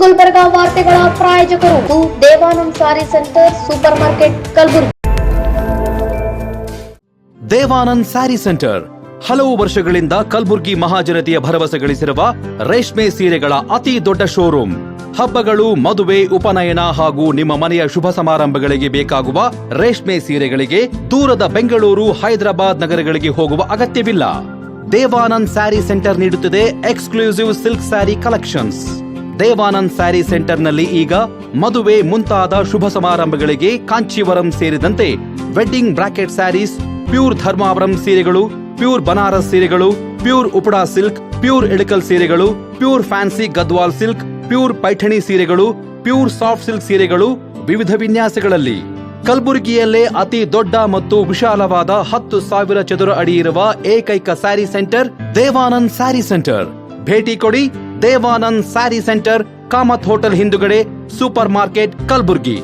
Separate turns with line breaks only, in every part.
ಗುಲ್ಬರ್ಗ ವಾರ್ತೆಗಳ ಪ್ರಾಯೋಜಕರು Devanand sari centre supermarket Kalaburagi.
Devanand sari centre ಹಲವು ವರ್ಷಗಳಿಂದ ಕಲಬುರಗಿ ಮಹಾಜನತೆಯ ಭರವಸೆ ಗಳಿಸಿರುವ ರೇಷ್ಮೆ ಸೀರೆಗಳ ಅತಿ ದೊಡ್ಡ ಶೋರೂಮ್. ಹಬ್ಬಗಳು, ಮದುವೆ, ಉಪನಯನ ಹಾಗೂ ನಿಮ್ಮ ಮನೆಯ ಶುಭ ಸಮಾರಂಭಗಳಿಗೆ ಬೇಕಾಗುವ ರೇಷ್ಮೆ ಸೀರೆಗಳಿಗೆ ದೂರದ ಬೆಂಗಳೂರು, ಹೈದರಾಬಾದ್ ನಗರಗಳಿಗೆ ಹೋಗುವ ಅಗತ್ಯವಿಲ್ಲ. ದೇವಾನಂದ್ ಸ್ಯಾರಿ ಸೆಂಟರ್ ನೀಡುತ್ತಿದೆ exclusive silk sari collections. Devanand sari ಸೆಂಟರ್ನಲ್ಲಿ ಈಗ ಮದುವೆ ಮುಂತಾದ ಶುಭ ಸಮಾರಂಭಗಳಿಗೆ ಕಾಂಚೀವರಂ ಸೇರಿದಂತೆ wedding bracket saris, pure Dharmavaram ಸೀರೆಗಳು, ಪ್ಯೂರ್ ಬನಾರಸ್ ಸೀರೆಗಳು, pure Uppada silk, pure Ilkal ಸೀರೆಗಳು, pure fancy Gadwal silk, pure Paithani ಸೀರೆಗಳು, ಪ್ಯೂರ್ ಸಾಫ್ಟ್ ಸಿಲ್ಕ್ ಸೀರೆಗಳು ವಿವಿಧ ವಿನ್ಯಾಸಗಳಲ್ಲಿ. ಕಲಬುರಗಿಯಲ್ಲೇ ಅತಿ ದೊಡ್ಡ ಮತ್ತು ವಿಶಾಲವಾದ 10,000 ಚದುರ ಅಡಿ ಇರುವ ಏಕೈಕ ಸ್ಯಾರಿ ಸೆಂಟರ್ ದೇವಾನಂದ್ ಸ್ಯಾರಿ ಸೆಂಟರ್. ಭೇಟಿ ಕೊಡಿ. ದೇವಾನಂದ್ ಸ್ಯಾರಿ ಸೆಂಟರ್, ಕಾಮತ್ ಹೋಟೆಲ್ ಹಿಂದುಗಡೆ, ಸೂಪರ್ ಮಾರ್ಕೆಟ್, ಕಲಬುರಗಿ.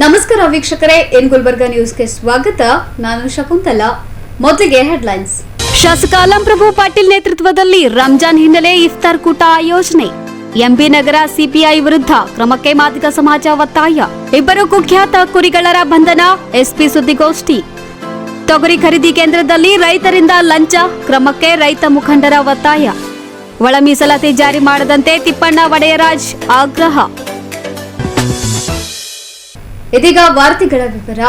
ನಮಸ್ಕಾರ ವೀಕ್ಷಕರೇ, ಎನ್ ಗುಲ್ಬರ್ಗ ನ್ಯೂಸ್ಗೆ ಸ್ವಾಗತ. ನಾನು ಶಕುಂತಲಾ. ಮೊದಲಿಗೆ ಹೆಡ್ಲೈನ್ಸ್.
ಶಾಸಕ ಅಲ್ಲಂಪ್ರಭು ಪಾಟೀಲ್ ನೇತೃತ್ವದಲ್ಲಿ ರಂಜಾನ್ ಹಿನ್ನೆಲೆ ಇಫ್ತಾರ್ ಕೂಟ ಆಯೋಜನೆ. ಎಂಬಿ ನಗರ ಸಿಪಿಐ ವಿರುದ್ಧ ಕ್ರಮಕ್ಕೆ ಮಾದಿಗ ಸಮಾಜ ಒತ್ತಾಯ. 2 ಕುಖ್ಯಾತ ಕುರಿಗಳರ ಬಂಧನ, ಎಸ್ಪಿ ಸುದ್ದಿಗೋಷ್ಠಿ. ತೊಗರಿ ಖರೀದಿ ಕೇಂದ್ರದಲ್ಲಿ ರೈತರಿಂದ ಲಂಚ, ಕ್ರಮಕ್ಕೆ ರೈತ ಮುಖಂಡರ ಒತ್ತಾಯ. ಒಳ ಮೀಸಲಾತಿ ಜಾರಿ ಮಾಡದಂತೆ ತಿಪ್ಪಣ್ಣ ವಡೆಯರಾಜ್ ಆಗ್ರಹ.
ಇದೀಗ ವಾರ್ತೆಗಳ ವಿವರ.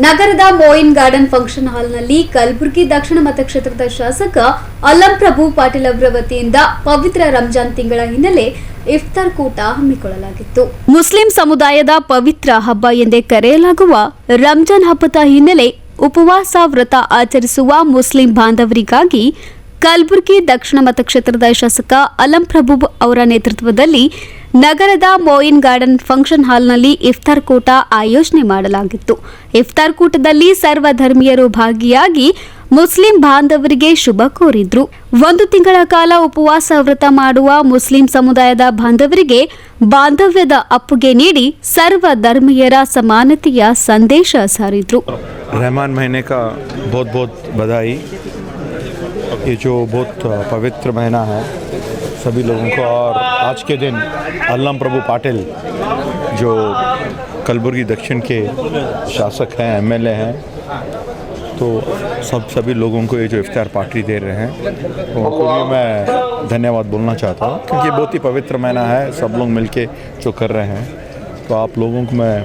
ನಗರದ ಮೋಯಿನ್ ಗಾರ್ಡನ್ ಫಂಕ್ಷನ್ ಹಾಲ್ನಲ್ಲಿ ಕಲಬುರಗಿ ದಕ್ಷಿಣ ಮತಕ್ಷೇತ್ರದ ಶಾಸಕ ಅಲ್ಲಂಪ್ರಭು ಪಾಟೀಲ್ ಅವರ ವತಿಯಿಂದ ಪವಿತ್ರ ರಂಜಾನ್ ತಿಂಗಳ ಹಿನ್ನೆಲೆ ಇಫ್ತಾರ್ ಕೂಟ ಹಮ್ಮಿಕೊಳ್ಳಲಾಗಿತ್ತು.
ಮುಸ್ಲಿಂ ಸಮುದಾಯದ ಪವಿತ್ರ ಹಬ್ಬ ಎಂದೇ ಕರೆಯಲಾಗುವ ರಂಜಾನ್ ಹಬ್ಬದ ಹಿನ್ನೆಲೆ ಉಪವಾಸ ವ್ರತ ಆಚರಿಸುವ ಮುಸ್ಲಿಂ ಬಾಂಧವರಿಗಾಗಿ ಕಲಬುರಗಿ ದಕ್ಷಿಣ ಮತಕ್ಷೇತ್ರದ ಶಾಸಕ ಅಲ್ಲಂಪ್ರಭು ಅವರ ನೇತೃತ್ವದಲ್ಲಿ ನಗರದ ಮೋಯಿನ್ ಗಾರ್ಡನ್ ಫಂಕ್ಷನ್ ಹಾಲ್ನಲ್ಲಿ ಇಫ್ತಾರ್ ಕೂಟ ಆಯೋಜನೆ ಮಾಡಲಾಗಿತ್ತು. ಇಫ್ತಾರ್ ಕೂಟದಲ್ಲಿ ಸರ್ವ ಧರ್ಮೀಯರು ಭಾಗಿಯಾಗಿ ಮುಸ್ಲಿಂ ಬಾಂಧವರಿಗೆ ಶುಭ ಕೋರಿದ್ರು. 1 ತಿಂಗಳ ಕಾಲ ಉಪವಾಸ ವ್ರತ ಮಾಡುವ ಮುಸ್ಲಿಂ ಸಮುದಾಯದ ಬಾಂಧವರಿಗೆ ಬಾಂಧವ್ಯದ ಅಪ್ಪುಗೆ ನೀಡಿ ಸರ್ವ ಧರ್ಮೀಯರ ಸಮಾನತೆಯ ಸಂದೇಶ ಸಾರಿದ್ರು.
रहमान महीने का बहुत बहुत बधाई. ये जो बहुत पवित्र महीना है सभी लोगों को, और आज के दिन अल्लमप्रभु पाटिल जो कलबुर्गी दक्षिण के शासक हैं, एमएलए हैं, तो सभी लोगों को ये जो इफ्तार पार्टी दे रहे हैं उनको भी मैं धन्यवाद बोलना चाहता हूँ, क्योंकि बहुत ही पवित्र महीना है. सब लोग मिलके जो कर रहे हैं, तो आप लोगों को मैं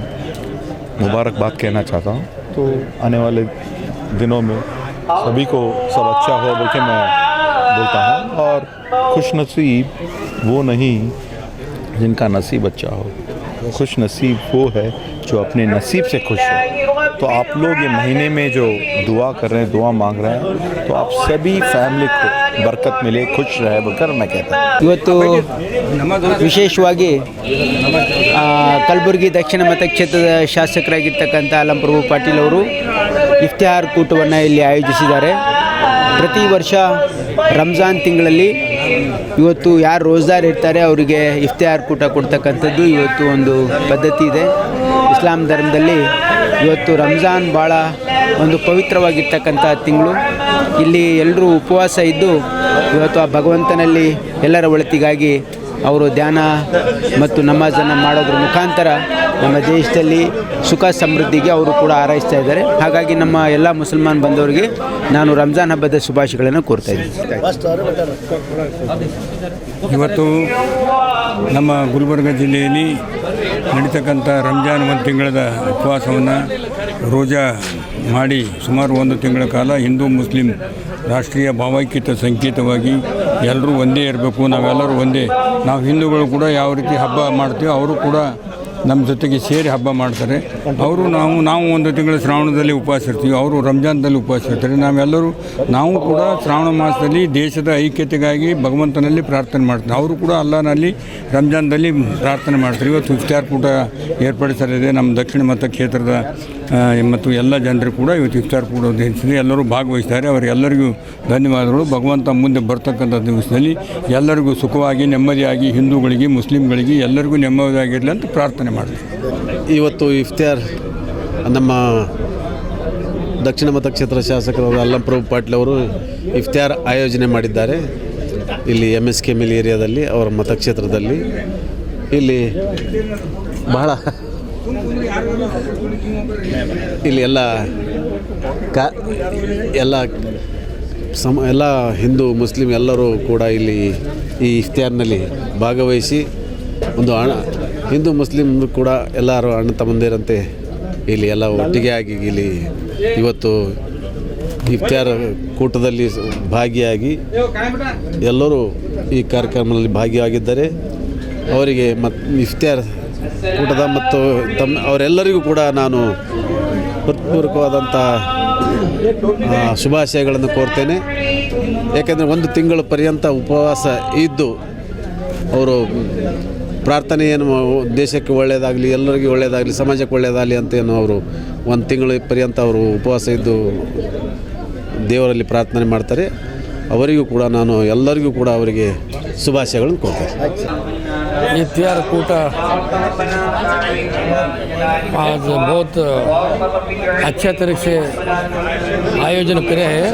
मुबारकबाद कहना चाहता हूँ. तो आने वाले दिनों में सभी को सब अच्छा हो बोल के मैं बोलता हूँ. और खुश नसीब वो नहीं जिनका नसीब अच्छा हो, खुश नसीब वो है जो अपने नसीब से खुश हो. तो आप लोग ये महीने में जो दुआ कर रहे हैं, दुआ मांग रहे हैं, तो आप सभी फैमिली को बरकत मिले, खुश रहे बोलकर मैं कहता हूँ.
ಇವತ್ತು ವಿಶೇಷವಾಗಿ ಕಲಬುರಗಿ ದಕ್ಷಿಣ ಮತಕ್ಷೇತ್ರದ ಶಾಸಕರಾಗಿರ್ತಕ್ಕಂಥ ಅಲ್ಲಂಪ್ರಭು ಪಾಟೀಲ್ ಅವರು ಇಫ್ತಿಹಾರ್ ಕೂಟವನ್ನು ಇಲ್ಲಿ ಆಯೋಜಿಸಿದ್ದಾರೆ. ಪ್ರತಿ ವರ್ಷ ರಂಜಾನ್ ತಿಂಗಳಲ್ಲಿ ಇವತ್ತು ಯಾರು ರೋಜ್ದಾರ್ ಇರ್ತಾರೆ ಅವರಿಗೆ ಇಫ್ತಿಹಾರ್ ಕೂಟ ಕೊಡ್ತಕ್ಕಂಥದ್ದು ಇವತ್ತು ಒಂದು ಪದ್ಧತಿ ಇದೆ. ಇಸ್ಲಾಂ ಧರ್ಮದಲ್ಲಿ ಇವತ್ತು ರಂಜಾನ್ ಭಾಳ ಒಂದು ಪವಿತ್ರವಾಗಿರ್ತಕ್ಕಂಥ ತಿಂಗಳು. ಇಲ್ಲಿ ಎಲ್ಲರೂ ಉಪವಾಸ ಇದ್ದು ಇವತ್ತು ಆ ಭಗವಂತನಲ್ಲಿ ಎಲ್ಲರ ಒಳಿತಿಗಾಗಿ ಅವರು ಧ್ಯಾನ ಮತ್ತು ನಮಾಜನ್ನು ಮಾಡೋದ್ರ ಮುಖಾಂತರ ನಮ್ಮ ದೇಶದಲ್ಲಿ ಸುಖ ಸಮೃದ್ಧಿಗೆ ಅವರು ಕೂಡ ಹಾರೈಸ್ತಾ ಇದ್ದಾರೆ. ಹಾಗಾಗಿ ನಮ್ಮ ಎಲ್ಲ ಮುಸಲ್ಮಾನ್ ಬಂದವರಿಗೆ ನಾನು ರಂಜಾನ್ ಹಬ್ಬದ ಶುಭಾಶಯಗಳನ್ನು ಕೋರ್ತಾ ಇದ್ದೀನಿ.
ಇವತ್ತು ನಮ್ಮ ಗುಲ್ಬರ್ಗ ಜಿಲ್ಲೆಯಲ್ಲಿ ನಡೀತಕ್ಕಂಥ ರಂಜಾನ್ 1 ತಿಂಗಳದ ಉಪವಾಸವನ್ನು ರೋಜಾ ಮಾಡಿ ಸುಮಾರು 1 ತಿಂಗಳ ಕಾಲ ಹಿಂದೂ ಮುಸ್ಲಿಂ ರಾಷ್ಟ್ರೀಯ ಭಾವೈಕ್ಯತೆ ಸಂಕೇತವಾಗಿ ಎಲ್ಲರೂ ಒಂದೇ ಇರಬೇಕು, ನಾವೆಲ್ಲರೂ ಒಂದೇ. ನಾವು ಹಿಂದೂಗಳು ಕೂಡ ಯಾವ ರೀತಿ ಹಬ್ಬ ಮಾಡ್ತೀವಿ ಅವರು ಕೂಡ ನಮ್ಮ ಜೊತೆಗೆ ಸೇರಿ ಹಬ್ಬ ಮಾಡ್ತಾರೆ. ಅವರು ನಾವು 1 ತಿಂಗಳ ಶ್ರಾವಣದಲ್ಲಿ ಉಪವಾಸ ಇರ್ತೀವಿ, ಅವರು ರಂಜಾನ್ದಲ್ಲಿ ಉಪವಾಸ ಇರ್ತಾರೆ. ನಾವು ಕೂಡ ಶ್ರಾವಣ ಮಾಸದಲ್ಲಿ ದೇಶದ ಐಕ್ಯತೆಗಾಗಿ ಭಗವಂತನಲ್ಲಿ ಪ್ರಾರ್ಥನೆ ಮಾಡ್ತಾರೆ. ಅವರು ಕೂಡ ಅಲ್ಲಾನಲ್ಲಿ ರಂಜಾನ್ದಲ್ಲಿ ಪ್ರಾರ್ಥನೆ ಮಾಡ್ತಾರೆ. ಇವತ್ತು ಇಫ್ತಾರ್ ಕೂಟ ಏರ್ಪಡಿಸಲಿದೆ ನಮ್ಮ ದಕ್ಷಿಣ ಮತಕ್ಷೇತ್ರದ ಮತ್ತು ಎಲ್ಲ ಜನರು ಕೂಡ ಇವತ್ತು ಇಫ್ತಾರ್ ಕೂಡ ಉದ್ದೇಶಿಸಿ ಎಲ್ಲರೂ ಭಾಗವಹಿಸ್ತಾರೆ. ಅವರೆಲ್ಲರಿಗೂ ಧನ್ಯವಾದಗಳು. ಭಗವಂತ ಮುಂದೆ ಬರ್ತಕ್ಕಂಥ ದಿವಸದಲ್ಲಿ ಎಲ್ಲರಿಗೂ ಸುಖವಾಗಿ ನೆಮ್ಮದಿಯಾಗಿ, ಹಿಂದೂಗಳಿಗೆ ಮುಸ್ಲಿಮ್ಗಳಿಗೆ ಎಲ್ಲರಿಗೂ ನೆಮ್ಮದಿಯಾಗಿರಲಿ ಅಂತ ಪ್ರಾರ್ಥನೆ ಮಾಡ್ತೀವಿ.
ಇವತ್ತು ಇಫ್ತಾರ್ ನಮ್ಮ ದಕ್ಷಿಣ ಮತಕ್ಷೇತ್ರ ಶಾಸಕರಾದ ಅಲ್ಲಂಪ್ರಭು ಪಾಟೀಲ್ ಅವರು ಇಫ್ತಾರ್ ಆಯೋಜನೆ ಮಾಡಿದ್ದಾರೆ. ಇಲ್ಲಿ MSK ಮಿಲ್ ಏರಿಯಾದಲ್ಲಿ ಅವರ ಮತಕ್ಷೇತ್ರದಲ್ಲಿ ಇಲ್ಲಿ ಬಹಳ ಇಲ್ಲಿ ಎಲ್ಲ ಹಿಂದೂ ಮುಸ್ಲಿಂ ಎಲ್ಲರೂ ಕೂಡ ಇಲ್ಲಿ ಈ ಇಫ್ತಾರ್ನಲ್ಲಿ ಭಾಗವಹಿಸಿ ಒಂದು ಹಿಂದೂ ಮುಸ್ಲಿಂ ಕೂಡ ಎಲ್ಲರೂ ಅಣ್ಣ ತಮ್ಮಂದಿರಂತೆ ಇಲ್ಲಿ ಎಲ್ಲ ಒಟ್ಟಿಗೆ ಆಗಿ ಇಲ್ಲಿ ಇವತ್ತು ಇಫ್ತಾರ್ ಕೂಟದಲ್ಲಿ ಭಾಗಿಯಾಗಿ ಎಲ್ಲರೂ ಈ ಕಾರ್ಯಕ್ರಮದಲ್ಲಿ ಭಾಗಿಯಾಗಿದ್ದಾರೆ. ಅವರಿಗೆ ಇಫ್ತಾರ್ ಕೂಟದ ಮತ್ತು ಅವರೆಲ್ಲರಿಗೂ ಕೂಡ ನಾನು ಹೃತ್ಪೂರ್ವಕವಾದಂಥ ಶುಭಾಶಯಗಳನ್ನು ಕೋರ್ತೇನೆ. ಏಕೆಂದರೆ 1 ತಿಂಗಳ ಪರ್ಯಂತ ಉಪವಾಸ ಇದ್ದು ಅವರು ಪ್ರಾರ್ಥನೆಯನ್ನು ದೇಶಕ್ಕೆ ಒಳ್ಳೆಯದಾಗಲಿ, ಎಲ್ಲರಿಗೂ ಒಳ್ಳೆಯದಾಗಲಿ, ಸಮಾಜಕ್ಕೆ ಒಳ್ಳೆಯದಾಗಲಿ ಅಂತ ಏನು ಅವರು 1 ತಿಂಗಳ ಪರ್ಯಂತ ಅವರು ಉಪವಾಸ ಇದ್ದು ದೇವರಲ್ಲಿ ಪ್ರಾರ್ಥನೆ ಮಾಡ್ತಾರೆ. ಅವರಿಗೂ ಕೂಡ ನಾನು ಎಲ್ಲರಿಗೂ ಕೂಡ ಅವರಿಗೆ ಶುಭಾಶಯಗಳನ್ನು ಕೊಡ್ತೇನೆ.
इफ्तार कूटा आज बहुत अच्छा तरह से आयोजन करे हैं.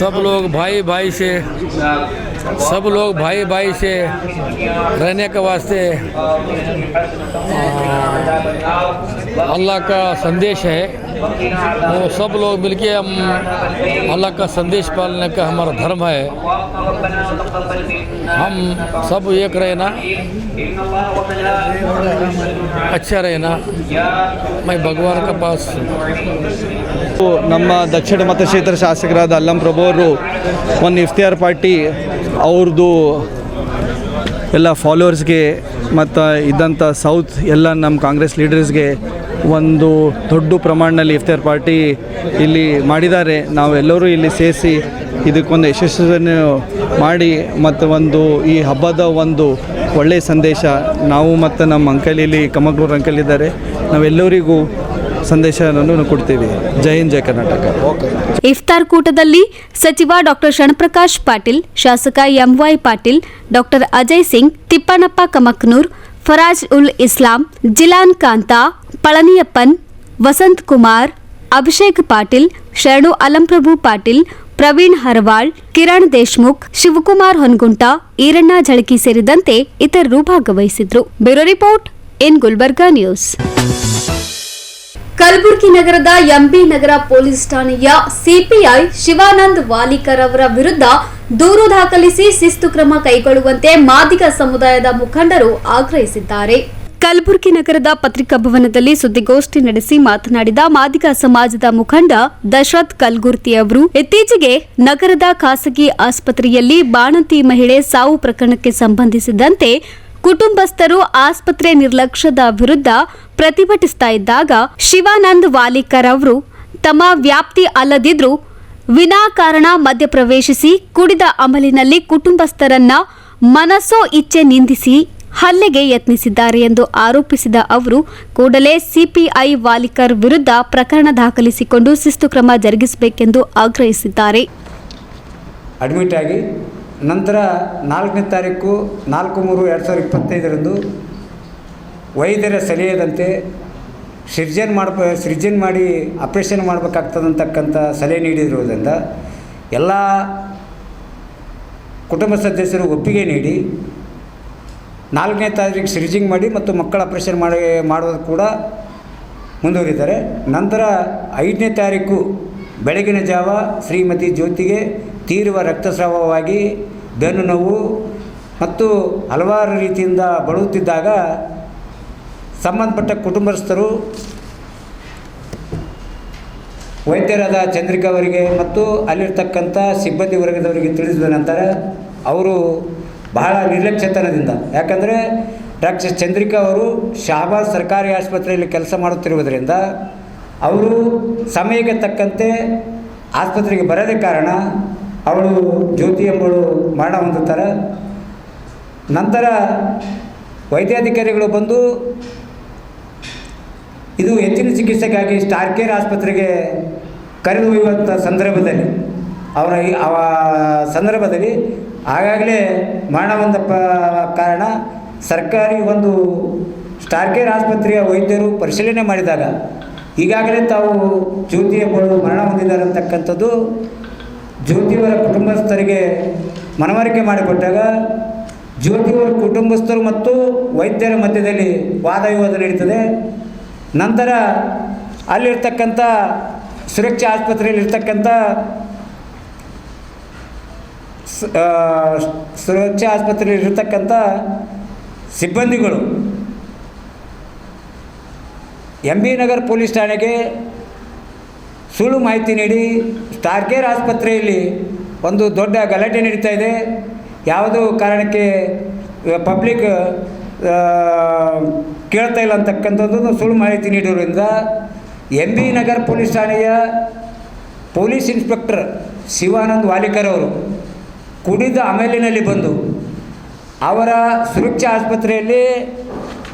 सब लोग भाई से रहने के वास्ते अल्लाह का संदेश है. वो सब लोग मिलके हम अल्लाह का संदेश पालने का हमारा धर्म है. हम सब एक रहना, अच्छा रहना. मैं भगवान के पास
ನಮ್ಮ ದಕ್ಷಿಣ ಮತಕ್ಷೇತ್ರ ಶಾಸಕರಾದ ಅಲ್ಲಂಪ್ರಭು ಅವರು ಒಂದು ಇಫ್ತಾರ್ ಪಾರ್ಟಿ ಅವ್ರದ್ದು ಎಲ್ಲ ಫಾಲೋವರ್ಸ್ಗೆ ಮತ್ತು ಇದ್ದಂಥ ಸೌತ್ ಎಲ್ಲ ನಮ್ಮ ಕಾಂಗ್ರೆಸ್ ಲೀಡರ್ಸ್ಗೆ ಒಂದು ದೊಡ್ಡ ಪ್ರಮಾಣದಲ್ಲಿ ಇಫ್ತಾರ್ ಪಾರ್ಟಿ ಇಲ್ಲಿ ಮಾಡಿದ್ದಾರೆ. ನಾವೆಲ್ಲರೂ ಇಲ್ಲಿ ಸೇರಿಸಿ ಇದಕ್ಕೊಂದು ಯಶಸ್ಸನ್ನು ಮಾಡಿ ಮತ್ತು ಒಂದು ಈ ಹಬ್ಬದ ಒಂದು ಒಳ್ಳೆಯ ಸಂದೇಶ ನಾವು ಮತ್ತು ನಮ್ಮ ಅಂಕಲ್ ಇಲ್ಲಿ ಕಮಕ್ಳೂರು ಅಂಕಲ್ ಇದ್ದಾರೆ, ನಾವೆಲ್ಲರಿಗೂ ಸಂದೇಶವನ್ನು ಕೊಡ್ತೀವಿ. ಜೈ ಹಿಂದ್, ಜೈ ಕರ್ನಾಟಕ.
ಇಫ್ತಾರ್ ಕೂಟದಲ್ಲಿ ಸಚಿವ ಡಾಕ್ಟರ್ ಶರಣಪ್ರಕಾಶ್ ಪಾಟೀಲ್, ಶಾಸಕ MY ಪಾಟೀಲ್, ಡಾಕ್ಟರ್ ಅಜಯ್ ಸಿಂಗ್, ತಿಪ್ಪಣ್ಣಪ್ಪ ಕಮಕ್ನೂರ್, ಫರಾಜ್ ಉಲ್ ಇಸ್ಲಾಂ, ಜಿಲಾನ್ ಕಾಂತಾ, ಪಳನಿಯಪ್ಪನ್, ವಸಂತ್ ಕುಮಾರ್, ಅಭಿಷೇಕ್ ಪಾಟೀಲ್, ಶರಣು ಅಲಂಪ್ರಭು ಪಾಟೀಲ್, ಪ್ರವೀಣ್ ಹರವಾಳ್, ಕಿರಣ್ ದೇಶ್ಮುಖ್, ಶಿವಕುಮಾರ್ ಹೊನ್ಗುಂಟ, ಈರಣ್ಣ ಝಳಕಿ ಸೇರಿದಂತೆ ಇತರರು ಭಾಗವಹಿಸಿದ್ರು. Bureau report in Gulbarga news.
Kalaburagi ನಗರದ MB ನಗರ ಪೊಲೀಸ್ ಠಾಣೆಯ ಸಿಪಿಐ ಶಿವಾನಂದ್ ವಾಲಿಕರ್ ಅವರ ವಿರುದ್ಧ ದೂರು ದಾಖಲಿಸಿ ಶಿಸ್ತು ಕ್ರಮ ಕೈಗೊಳ್ಳುವಂತೆ ಮಾದಿಗ ಸಮುದಾಯದ ಮುಖಂಡರು ಆಗ್ರಹಿಸಿದ್ದಾರೆ.
ಕಲಬುರಗಿ ನಗರದ ಪತ್ರಿಕಾ ಭವನದಲ್ಲಿ ಸುದ್ದಿಗೋಷ್ಠಿ ನಡೆಸಿ ಮಾತನಾಡಿದ ಮಾದಿಗ ಸಮಾಜದ ಮುಖಂಡ ದಶರಥ್ ಕಲ್ಗುರ್ತಿ ಅವರು, ಇತ್ತೀಚೆಗೆ ನಗರದ ಖಾಸಗಿ ಆಸ್ಪತ್ರೆಯಲ್ಲಿ ಬಾಣಂತಿ ಮಹಿಳೆ ಸಾವು ಪ್ರಕರಣಕ್ಕೆ ಸಂಬಂಧಿಸಿದಂತೆ ಕುಟುಂಬಸ್ಥರು ಆಸ್ಪತ್ರೆ ನಿರ್ಲಕ್ಷ್ಯದ ವಿರುದ್ಧ ಪ್ರತಿಭಟಿಸ್ತಾ ಇದ್ದಾಗ ಶಿವಾನಂದ್ ವಾಲಿಕರ್ ಅವರು ತಮ್ಮ ವ್ಯಾಪ್ತಿ ಅಲ್ಲದಿದ್ರೂ ವಿನಾಕಾರಣ ಮಧ್ಯಪ್ರವೇಶಿಸಿ ಕುಡಿದ ಅಮಲಿನಲ್ಲಿ ಕುಟುಂಬಸ್ಥರನ್ನ ಮನಸೋ ಇಚ್ಛೆ ನಿಂದಿಸಿ ಹಲ್ಲೆಗೆ ಯತ್ನಿಸಿದ್ದಾರೆ ಎಂದು ಆರೋಪಿಸಿದ ಅವರು ಕೂಡಲೇ ಸಿಪಿಐ ವಾಲಿಕರ್ ವಿರುದ್ಧ ಪ್ರಕರಣ ದಾಖಲಿಸಿಕೊಂಡು ಶಿಸ್ತು ಕ್ರಮ ಜರುಗಿಸಬೇಕೆಂದು ಆಗ್ರಹಿಸಿದ್ದಾರೆ.
ಅಡ್ಮಿಟ್ ಆಗಿ ನಂತರ 4ನೇ ತಾರೀಕು 4/3/2025 ವೈದ್ಯರ ಸಲಹೆಯಂತೆ ಸೃಜನ್ ಮಾಡಿ ಆಪ್ರೇಷನ್ ಮಾಡಬೇಕಾಗ್ತದಂತಕ್ಕಂಥ ಸಲಹೆ ನೀಡಿರುವುದರಿಂದ ಎಲ್ಲ ಕುಟುಂಬ ಸದಸ್ಯರು ಒಪ್ಪಿಗೆ ನೀಡಿ 4ನೇ ತಾರೀಕು ಸೃಜಿಂಗ್ ಮಾಡಿ ಮತ್ತು ಮಕ್ಕಳ ಆಪ್ರೇಷನ್ ಮಾಡೋದು ಕೂಡ ಮುಂದುವರಿದ್ದಾರೆ. ನಂತರ 5ನೇ ತಾರೀಕು ಬೆಳಗಿನ ಜಾವ ಶ್ರೀಮತಿ ಜ್ಯೋತಿಗೆ ತೀವ್ರ ರಕ್ತಸ್ರಾವವಾಗಿ ಬೆನ್ನು ನೋವು ಮತ್ತು ಹಲವಾರು ರೀತಿಯಿಂದ ಬಳಲುತ್ತಿದ್ದಾಗ ಸಂಬಂಧಪಟ್ಟ ಕುಟುಂಬಸ್ಥರು ವೈದ್ಯರಾದ ಚಂದ್ರಿಕಾ ಅವರಿಗೆ ಮತ್ತು ಅಲ್ಲಿರ್ತಕ್ಕಂಥ ಸಿಬ್ಬಂದಿ ವರ್ಗದವರಿಗೆ ತಿಳಿಸಿದ ನಂತರ ಅವರು ಬಹಳ ನಿರ್ಲಕ್ಷ್ಯತನದಿಂದ, ಯಾಕಂದರೆ ಡಾಕ್ಟರ್ ಚಂದ್ರಿಕಾ ಅವರು ಶಹಬಾದ್ ಸರ್ಕಾರಿ ಆಸ್ಪತ್ರೆಯಲ್ಲಿ ಕೆಲಸ ಮಾಡುತ್ತಿರುವುದರಿಂದ ಅವರು ಸಮಯಕ್ಕೆ ತಕ್ಕಂತೆ ಆಸ್ಪತ್ರೆಗೆ ಬರದೇ ಕಾರಣ ಅವಳು ಜ್ಯೋತಿ ಎಂಬಳು ಮರಣ ಹೊಂದುತ್ತಾರೆ. ನಂತರ ವೈದ್ಯಾಧಿಕಾರಿಗಳು ಬಂದು ಇದು ಹೆಚ್ಚಿನ ಚಿಕಿತ್ಸೆಗಾಗಿ ಸ್ಟಾರ್ ಕೇರ್ ಆಸ್ಪತ್ರೆಗೆ ಕರೆದೊಯ್ಯುವಂಥ ಸಂದರ್ಭದಲ್ಲಿ ಅವ ಸಂದರ್ಭದಲ್ಲಿ ಆಗಾಗಲೇ ಮರಣ ಹೊಂದ ಕಾರಣ ಸರ್ಕಾರಿ ಒಂದು ಸ್ಟಾರ್ ಕೇರ್ ಆಸ್ಪತ್ರೆಯ ವೈದ್ಯರು ಪರಿಶೀಲನೆ ಮಾಡಿದಾಗ ಈಗಾಗಲೇ ತಾವು ಜ್ಯೋತಿಯವರು ಮರಣ ಹೊಂದಿದ್ದಾರೆ ಅಂತಕ್ಕಂಥದ್ದು ಜ್ಯೋತಿಯವರ ಕುಟುಂಬಸ್ಥರಿಗೆ ಮನವರಿಕೆ ಮಾಡಿಕೊಟ್ಟಾಗ ಜ್ಯೋತಿಯವರ ಕುಟುಂಬಸ್ಥರು ಮತ್ತು ವೈದ್ಯರ ಮಧ್ಯದಲ್ಲಿ ವಾದ ವಿವಾದ ನಡೀತದೆ. ನಂತರ ಅಲ್ಲಿರ್ತಕ್ಕಂಥ ಸುರಕ್ಷಾ ಆಸ್ಪತ್ರೆಯಲ್ಲಿರ್ತಕ್ಕಂಥ ಸುರಕ್ಷಾ ಆಸ್ಪತ್ರೆಯಲ್ಲಿರ್ತಕ್ಕಂಥ ಸಿಬ್ಬಂದಿಗಳು MB ನಗರ್ ಪೊಲೀಸ್ ಠಾಣೆಗೆ ಸುಳ್ಳು ಮಾಹಿತಿ ನೀಡಿ ಸ್ಟಾರ್ ಕೇರ್ ಆಸ್ಪತ್ರೆಯಲ್ಲಿ ಒಂದು ದೊಡ್ಡ ಗಲಾಟೆ ನಡೀತಾ ಇದೆ, ಯಾವುದೋ ಕಾರಣಕ್ಕೆ ಪಬ್ಲಿಕ್ ಕೇಳ್ತಾ ಇಲ್ಲ ಅಂತಕ್ಕಂಥದ್ದು ಸುಳ್ಳು ಮಾಹಿತಿ ನೀಡಿರೋದ್ರಿಂದ MB ನಗರ್ ಪೊಲೀಸ್ ಠಾಣೆಯ ಪೊಲೀಸ್ ಇನ್ಸ್ಪೆಕ್ಟರ್ ಶಿವಾನಂದ್ ವಾಲಿಕರ್ ಅವರು ಕುಡಿದ ಅಮಲಿನಲ್ಲಿ ಬಂದು ಅವರ ಸುರಕ್ಷಾ ಆಸ್ಪತ್ರೆಯಲ್ಲಿ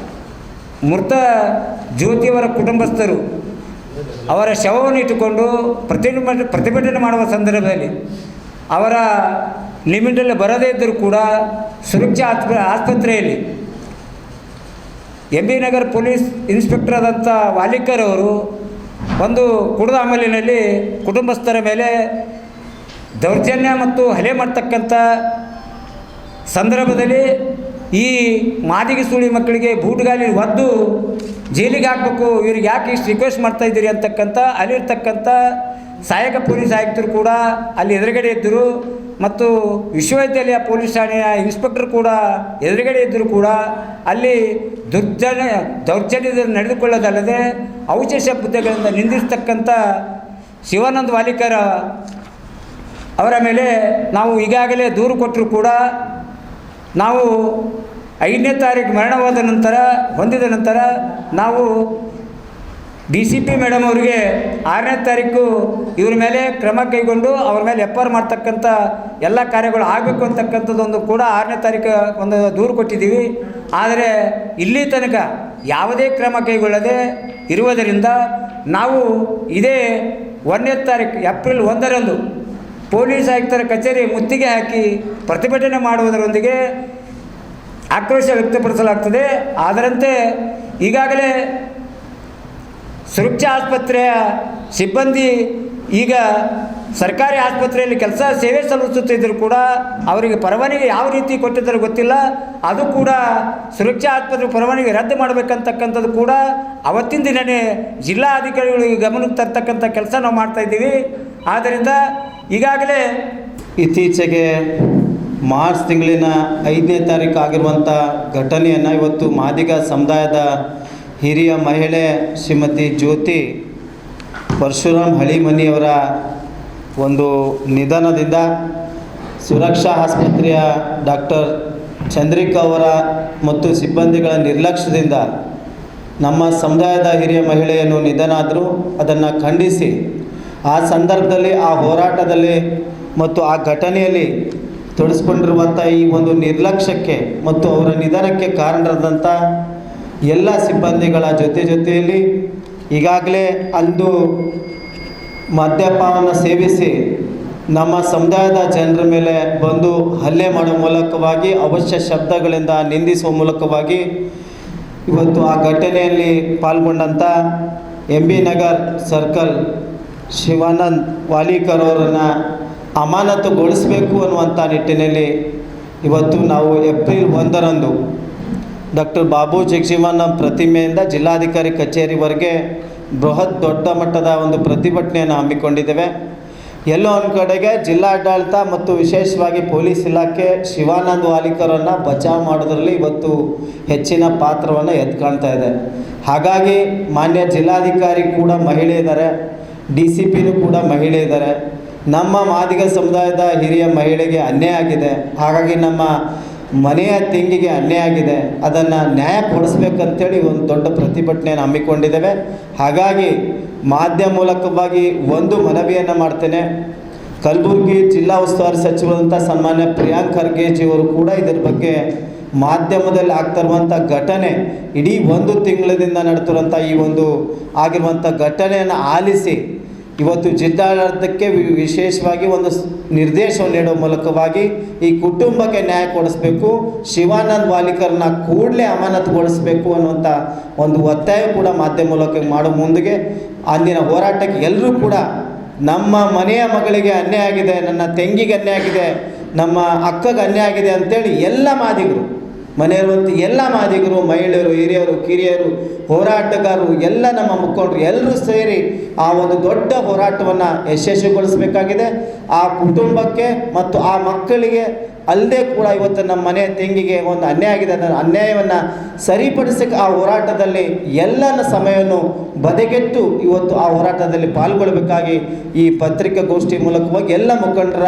ಮೃತ ಜ್ಯೋತಿಯವರ ಕುಟುಂಬಸ್ಥರು ಅವರ ಶವವನ್ನು ಇಟ್ಟುಕೊಂಡು ಪ್ರತಿಭಟನೆ ಮಾಡುವ ಸಂದರ್ಭದಲ್ಲಿ ಅವರ ಲಿಮಿಟಲ್ಲಿ ಬರದೇ ಇದ್ದರೂ ಕೂಡ ಸುರಕ್ಷಾ ಆಸ್ಪತ್ರೆಯಲ್ಲಿ MB ನಗರ್ ಪೊಲೀಸ್ ಇನ್ಸ್ಪೆಕ್ಟರ್ ಆದಂಥ ವಾಲಿಕರ್ ಅವರು ಒಂದು ಕುಡಿದ ಅಮಲಿನಲ್ಲಿ ಕುಟುಂಬಸ್ಥರ ಮೇಲೆ ದೌರ್ಜನ್ಯ ಮತ್ತು ಹಲ್ಲೆ ಮಾಡ್ತಕ್ಕಂಥ ಸಂದರ್ಭದಲ್ಲಿ ಈ ಮಾದಿಗೆ ಸುಳಿ ಮಕ್ಕಳಿಗೆ ಬೂಟುಗಾಲಿ ಒದ್ದು ಜೈಲಿಗೆ ಹಾಕಬೇಕು, ಇವ್ರಿಗೆ ಯಾಕೆ ಇಷ್ಟು ರಿಕ್ವೆಸ್ಟ್ ಮಾಡ್ತಾಯಿದ್ದೀರಿ ಅಂತಕ್ಕಂಥ ಅಲ್ಲಿರ್ತಕ್ಕಂಥ ಸಹಾಯಕ ಪೊಲೀಸ್ ಆಯುಕ್ತರು ಕೂಡ ಅಲ್ಲಿ ಎದುರುಗಡೆ ಇದ್ದರು ಮತ್ತು ವಿಶ್ವವಿದ್ಯಾಲಯ ಪೊಲೀಸ್ ಠಾಣೆಯ ಇನ್ಸ್ಪೆಕ್ಟರ್ ಕೂಡ ಎದುರುಗಡೆ ಇದ್ದರೂ ಕೂಡ ಅಲ್ಲಿ ದೌರ್ಜನ್ಯದಲ್ಲಿ ನಡೆದುಕೊಳ್ಳೋದಲ್ಲದೆ ಔಚ ಶಬ್ದಗಳಿಂದ ನಿಂದಿಸ್ತಕ್ಕಂಥ ಶಿವಾನಂದ್ ವಾಲಿಕರ್ ಅವರ ಮೇಲೆ ನಾವು ಈಗಾಗಲೇ ದೂರು ಕೊಟ್ಟರೂ ಕೂಡ ನಾವು 5ನೇ ತಾರೀಕು ಮರಣವಾದ ನಂತರ ಹೊಂದಿದ ನಂತರ ನಾವು DCP ಮೇಡಮ್ ಅವರಿಗೆ 6ನೇ ತಾರೀಕು ಇವ್ರ ಮೇಲೆ ಕ್ರಮ ಕೈಗೊಂಡು ಅವ್ರ ಮೇಲೆ FIR ಮಾಡ್ತಕ್ಕಂಥ ಎಲ್ಲ ಕಾರ್ಯಗಳು ಆಗಬೇಕು ಅಂತಕ್ಕಂಥದ್ದೊಂದು ಕೂಡ 6ನೇ ತಾರೀಕು ಒಂದು ದೂರು ಕೊಟ್ಟಿದ್ದೀವಿ. ಆದರೆ ಇಲ್ಲಿ ತನಕ ಯಾವುದೇ ಕ್ರಮ ಕೈಗೊಳ್ಳದೆ ಇರುವುದರಿಂದ ನಾವು ಇದೇ 1ನೇ ತಾರೀಕು ಏಪ್ರಿಲ್ 1ರಂದು ಪೊಲೀಸ್ ಆಯುಕ್ತರ ಕಚೇರಿ ಮುತ್ತಿಗೆ ಹಾಕಿ ಪ್ರತಿಭಟನೆ ಮಾಡುವುದರೊಂದಿಗೆ ಆಕ್ರೋಶ ವ್ಯಕ್ತಪಡಿಸಲಾಗ್ತದೆ. ಅದರಂತೆ ಈಗಾಗಲೇ ಸುರಕ್ಷಾ ಆಸ್ಪತ್ರೆಯ ಸಿಬ್ಬಂದಿ ಈಗ ಸರ್ಕಾರಿ ಆಸ್ಪತ್ರೆಯಲ್ಲಿ ಸೇವೆ ಸಲ್ಲಿಸುತ್ತಿದ್ದರೂ ಕೂಡ ಅವರಿಗೆ ಪರವಾನಗಿ ಯಾವ ರೀತಿ ಕೊಟ್ಟಿದ್ದರೂ ಗೊತ್ತಿಲ್ಲ. ಅದು ಕೂಡ ಸುರಕ್ಷಾ ಆಸ್ಪತ್ರೆ ಪರವಾನಗಿ ರದ್ದು ಮಾಡಬೇಕಂತಕ್ಕಂಥದ್ದು ಕೂಡ ಅವತ್ತಿನ ದಿನವೇ ಜಿಲ್ಲಾ ಅಧಿಕಾರಿಗಳಿಗೆ ಗಮನಕ್ಕೆ ತರ್ತಕ್ಕಂಥ ಕೆಲಸ ನಾವು ಮಾಡ್ತಾಯಿದ್ದೀವಿ. ಆದ್ದರಿಂದ ಈಗಾಗಲೇ
ಇತ್ತೀಚೆಗೆ ಮಾರ್ಚ್ ತಿಂಗಳಿನ 5ನೇ ತಾರೀಕು ಆಗಿರುವಂಥ ಘಟನೆಯನ್ನು ಇವತ್ತು ಮಾದಿಗ ಸಮುದಾಯದ ಹಿರಿಯ ಮಹಿಳೆ ಶ್ರೀಮತಿ ಜ್ಯೋತಿ ಪರಶುರಾಮ್ ಹಳಿಮನಿಯವರ ಒಂದು ನಿಧನದಿಂದ ಸುರಕ್ಷಾ ಆಸ್ಪತ್ರೆಯ ಡಾಕ್ಟರ್ ಚಂದ್ರಿಕಾ ಅವರ ಮತ್ತು ಸಿಬ್ಬಂದಿಗಳ ನಿರ್ಲಕ್ಷ್ಯದಿಂದ ನಮ್ಮ ಸಮುದಾಯದ ಹಿರಿಯ ಮಹಿಳೆಯನ್ನು ನಿಧನ ಆದರೂ ಅದನ್ನು ಖಂಡಿಸಿ ಆ ಸಂದರ್ಭದಲ್ಲಿ ಆ ಹೋರಾಟದಲ್ಲಿ ಮತ್ತು ಆ ಘಟನೆಯಲ್ಲಿ ತೊಡಗಿಸ್ಕೊಂಡಿರುವಂಥ ಈ ಒಂದು ನಿರ್ಲಕ್ಷ್ಯಕ್ಕೆ ಮತ್ತು ಅವರ ನಿಧನಕ್ಕೆ ಕಾರಣರಾದಂಥ ಎಲ್ಲ ಸಿಬ್ಬಂದಿಗಳ ಜೊತೆಯಲ್ಲಿ ಈಗಾಗಲೇ ಅಂದು ಮದ್ಯಪಾನವನ್ನು ಸೇವಿಸಿ ನಮ್ಮ ಸಮುದಾಯದ ಜನರ ಮೇಲೆ ಬಂದು ಹಲ್ಲೆ ಮಾಡುವ ಮೂಲಕವಾಗಿ ಅವಶ್ಯ ಶಬ್ದಗಳಿಂದ ನಿಂದಿಸುವ ಮೂಲಕವಾಗಿ ಇವತ್ತು ಆ ಘಟನೆಯಲ್ಲಿ ಪಾಲ್ಗೊಂಡಂಥ MB ನಗರ್ ಸರ್ಕಲ್ ಶಿವಾನಂದ್ ವಾಲಿಕರ್ ಅವರನ್ನು ಅಮಾನತುಗೊಳಿಸಬೇಕು ಅನ್ನುವಂಥ ನಿಟ್ಟಿನಲ್ಲಿ ಇವತ್ತು ನಾವು ಏಪ್ರಿಲ್ 1ರಂದು ಡಾಕ್ಟರ್ ಬಾಬು ಜಗಜೀವನ ಪ್ರತಿಮೆಯಿಂದ ಜಿಲ್ಲಾಧಿಕಾರಿ ಕಚೇರಿವರೆಗೆ ಬೃಹತ್ ದೊಡ್ಡ ಮಟ್ಟದ ಒಂದು ಪ್ರತಿಭಟನೆಯನ್ನು ಹಮ್ಮಿಕೊಂಡಿದ್ದೇವೆ. ಎಲ್ಲೋ ಒಂದು ಕಡೆಗೆ ಜಿಲ್ಲಾಡಳಿತ ಮತ್ತು ವಿಶೇಷವಾಗಿ ಪೊಲೀಸ್ ಇಲಾಖೆ ಶಿವಾನಂದ್ ವಾಲಿಕರನ್ನು ಬಚಾವ್ ಮಾಡೋದ್ರಲ್ಲಿ ಇವತ್ತು ಹೆಚ್ಚಿನ ಪಾತ್ರವನ್ನು ಎತ್ಕೊಳ್ತಾ ಇದೆ. ಹಾಗಾಗಿ ಮಾನ್ಯ ಜಿಲ್ಲಾಧಿಕಾರಿ ಕೂಡ ಮಹಿಳೆ ಇದ್ದಾರೆ, DCPನೂ ಕೂಡ ಮಹಿಳೆ ಇದ್ದಾರೆ. ನಮ್ಮ ಮಾದಿಗ ಸಮುದಾಯದ ಹಿರಿಯ ಮಹಿಳೆಗೆ ಅನ್ಯಾಯ ಆಗಿದೆ, ಹಾಗಾಗಿ ನಮ್ಮ ಮನೆಯ ತೆಂಗಿಗೆ ಅನ್ಯಾಯ ಆಗಿದೆ, ಅದನ್ನು ನ್ಯಾಯ ಕೊಡಿಸ್ಬೇಕಂತೇಳಿ ಒಂದು ದೊಡ್ಡ ಪ್ರತಿಭಟನೆಯನ್ನು ಹಮ್ಮಿಕೊಂಡಿದ್ದೇವೆ. ಹಾಗಾಗಿ ಮಾಧ್ಯಮ ಮೂಲಕವಾಗಿ ಒಂದು ಮನವಿಯನ್ನು ಮಾಡ್ತೇನೆ. ಕಲಬುರಗಿ ಜಿಲ್ಲಾ ಉಸ್ತುವಾರಿ ಸಚಿವರಂಥ ಸನ್ಮಾನ್ಯ ಪ್ರಿಯಾಂಕ್ ಖರ್ಗೆಜಿಯವರು ಕೂಡ ಇದರ ಬಗ್ಗೆ ಮಾಧ್ಯಮದಲ್ಲಿ ಆಗ್ತಿರುವಂಥ ಘಟನೆ, ಇಡೀ ಒಂದು ತಿಂಗಳಿಂದ ನಡೆತಿರುವಂಥ ಈ ಒಂದು ಆಗಿರುವಂಥ ಘಟನೆಯನ್ನು ಆಲಿಸಿ ಇವತ್ತು ಜಿಲ್ಲಾಡಳಿತಕ್ಕೆ ವಿಶೇಷವಾಗಿ ಒಂದು ನಿರ್ದೇಶನ ನೀಡುವ ಮೂಲಕವಾಗಿ ಈ ಕುಟುಂಬಕ್ಕೆ ನ್ಯಾಯ ಕೊಡಿಸಬೇಕು, ಶಿವಾನಂದ್ ವಾಲಿಕರ್ನ ಕೂಡಲೇ ಅಮಾನತುಗೊಳಿಸಬೇಕು ಅನ್ನುವಂಥ ಒಂದು ಒತ್ತಾಯ ಕೂಡ ಮಾಧ್ಯಮ ಮೂಲಕ ಮಾಡೋ ಮುಂದಿಗೆ ಅಂದಿನ ಹೋರಾಟಕ್ಕೆ ಎಲ್ಲರೂ ಕೂಡ ನಮ್ಮ ಮನೆಯ ಮಗಳಿಗೆ ಅನ್ಯಾಯ ಆಗಿದೆ, ನನ್ನ ತಂಗಿಗೆ ಅನ್ಯಾಯ ಆಗಿದೆ, ನಮ್ಮ ಅಕ್ಕಗೆ ಅನ್ಯಾಯ ಆಗಿದೆ ಅಂತೇಳಿ ಎಲ್ಲ ಮಾದಿಗರು, ಮನೆಯಲ್ಲಿರುವಂಥ ಎಲ್ಲ ಮಾದಿಗರು, ಮಹಿಳೆಯರು, ಹಿರಿಯರು, ಕಿರಿಯರು, ಹೋರಾಟಗಾರರು, ಎಲ್ಲ ನಮ್ಮ ಮುಖಂಡರು ಎಲ್ಲರೂ ಸೇರಿ ಆ ಒಂದು ದೊಡ್ಡ ಹೋರಾಟವನ್ನು ಯಶಸ್ವಿಗೊಳಿಸಬೇಕಾಗಿದೆ. ಆ ಕುಟುಂಬಕ್ಕೆ ಮತ್ತು ಆ ಮಕ್ಕಳಿಗೆ ಅಲ್ಲದೆ ಕೂಡ ಇವತ್ತು ನಮ್ಮ ಮನೆ ತಂಗಿಗೆ ಒಂದು ಅನ್ಯಾಯ ಆಗಿದೆ, ಅದರ ಅನ್ಯಾಯವನ್ನು ಸರಿಪಡಿಸಕ್ಕೆ ಆ ಹೋರಾಟದಲ್ಲಿ ಎಲ್ಲನ ಸಮಯವನ್ನು ಬದಿಗೆಟ್ಟು ಇವತ್ತು ಆ ಹೋರಾಟದಲ್ಲಿ ಪಾಲ್ಗೊಳ್ಳಬೇಕಾಗಿ ಈ ಪತ್ರಿಕಾಗೋಷ್ಠಿ ಮೂಲಕವಾಗಿ ಎಲ್ಲ ಮುಖಂಡರ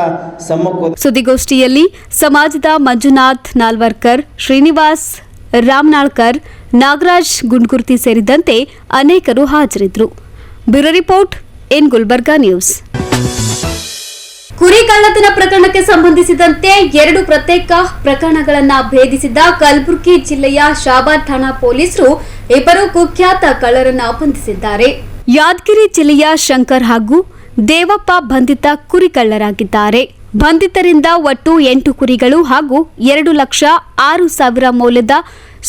ಸಮ್ಮುಖ.
ಸುದ್ದಿಗೋಷ್ಠಿಯಲ್ಲಿ ಸಮಾಜದ ಮಂಜುನಾಥ್ ನಾಲ್ವರ್ಕರ್, ಶ್ರೀನಿವಾಸ್ ರಾಮನಾಳ್ಕರ್, ನಾಗರಾಜ್ ಗುಂಡ್ಗುರ್ತಿ ಸೇರಿದಂತೆ ಅನೇಕರು ಹಾಜರಿದ್ದರು. Bureau report in Gulbarga news.
ಕುರಿ ಕಳ್ಳತನ ಪ್ರಕರಣಕ್ಕೆ ಸಂಬಂಧಿಸಿದಂತೆ 2 ಪ್ರತ್ಯೇಕ ಪ್ರಕರಣಗಳನ್ನು ಭೇದಿಸಿದ ಕಲಬುರಗಿ ಜಿಲ್ಲೆಯ ಶಾಬಾದ್ ಠಾಣಾ ಪೊಲೀಸರು 2 ಕುಖ್ಯಾತ ಕಳ್ಳರನ್ನು ಬಂಧಿಸಿದ್ದಾರೆ.
ಯಾದಗಿರಿ ಜಿಲ್ಲೆಯ ಶಂಕರ್ ಹಾಗೂ ದೇವಪ್ಪ ಬಂಧಿತ ಕುರಿ ಕಳ್ಳರಾಗಿದ್ದಾರೆ. ಬಂಧಿತರಿಂದ ಒಟ್ಟು 8 ಕುರಿಗಳು ಹಾಗೂ 2,06,000 ಮೌಲ್ಯದ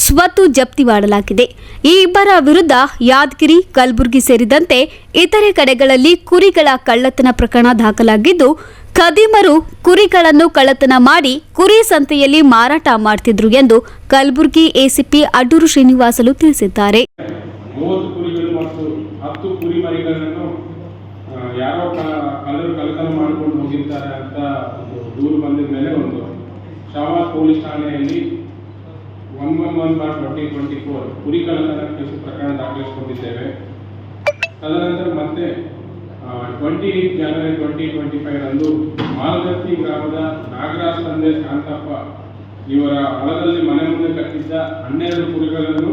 ಸ್ವತ್ತು ಜಪ್ತಿ ಮಾಡಲಾಗಿದೆ. ಈ ಇಬ್ಬರ ವಿರುದ್ಧ ಯಾದಗಿರಿ, ಕಲಬುರಗಿ ಸೇರಿದಂತೆ ಇತರೆ ಕಡೆಗಳಲ್ಲಿ ಕುರಿಗಳ ಕಳ್ಳತನ ಪ್ರಕರಣ ದಾಖಲಾಗಿದ್ದು, ಖದೀಮರು ಕುರಿಗಳನ್ನು ಕಳ್ಳತನ ಮಾಡಿ ಕುರಿ ಸಂತೆಯಲ್ಲಿ ಮಾರಾಟ ಮಾಡ್ತಿದ್ರು ಎಂದು ಕಲಬುರಗಿ ಎಸಿಪಿ ಅಡ್ಡೂರು ಶ್ರೀನಿವಾಸಲು ತಿಳಿಸಿದ್ದಾರೆ.
30 ಕುರಿಗಳು ಮತ್ತು 10 ಕುರಿ ಮರಿಗಳನ್ನು ಯಾರೋ ಕಳ್ಳರು ಕಳ್ಳತನ ಮಾಡಿಕೊಂಡು ಹೋಗಿದ್ದಾರೆ ಅಂತ ದೂರು ಬಂದಿದ ಮೇಲೆ ಒಂದು ಶಾಬಾದ್ ಪೊಲೀಸ್ ಠಾಣೆಯಲ್ಲಿ 111/2024 ಕುರಿ ಕಳ್ಳತನ ಕೇಸು ಪ್ರಕರಣ ದಾಖಲಿಸಿಕೊಂಡಿದ್ದೇವೆ. ತದನಂತರ ಮತ್ತೆ 28 ಜನವರಿ 2025 ರಂದು ಮಾಲಗತ್ತಿ ಗ್ರಾಮದ ನಾಗರಾಜ್ ತಂದೆ ಶಾಂತಪ್ಪ ಇವರ ಹೊಲದಲ್ಲಿ ಮನೆ ಮುಂದೆ ಕಟ್ಟಿದ್ದ 12 ಕುರಿಗಳನ್ನು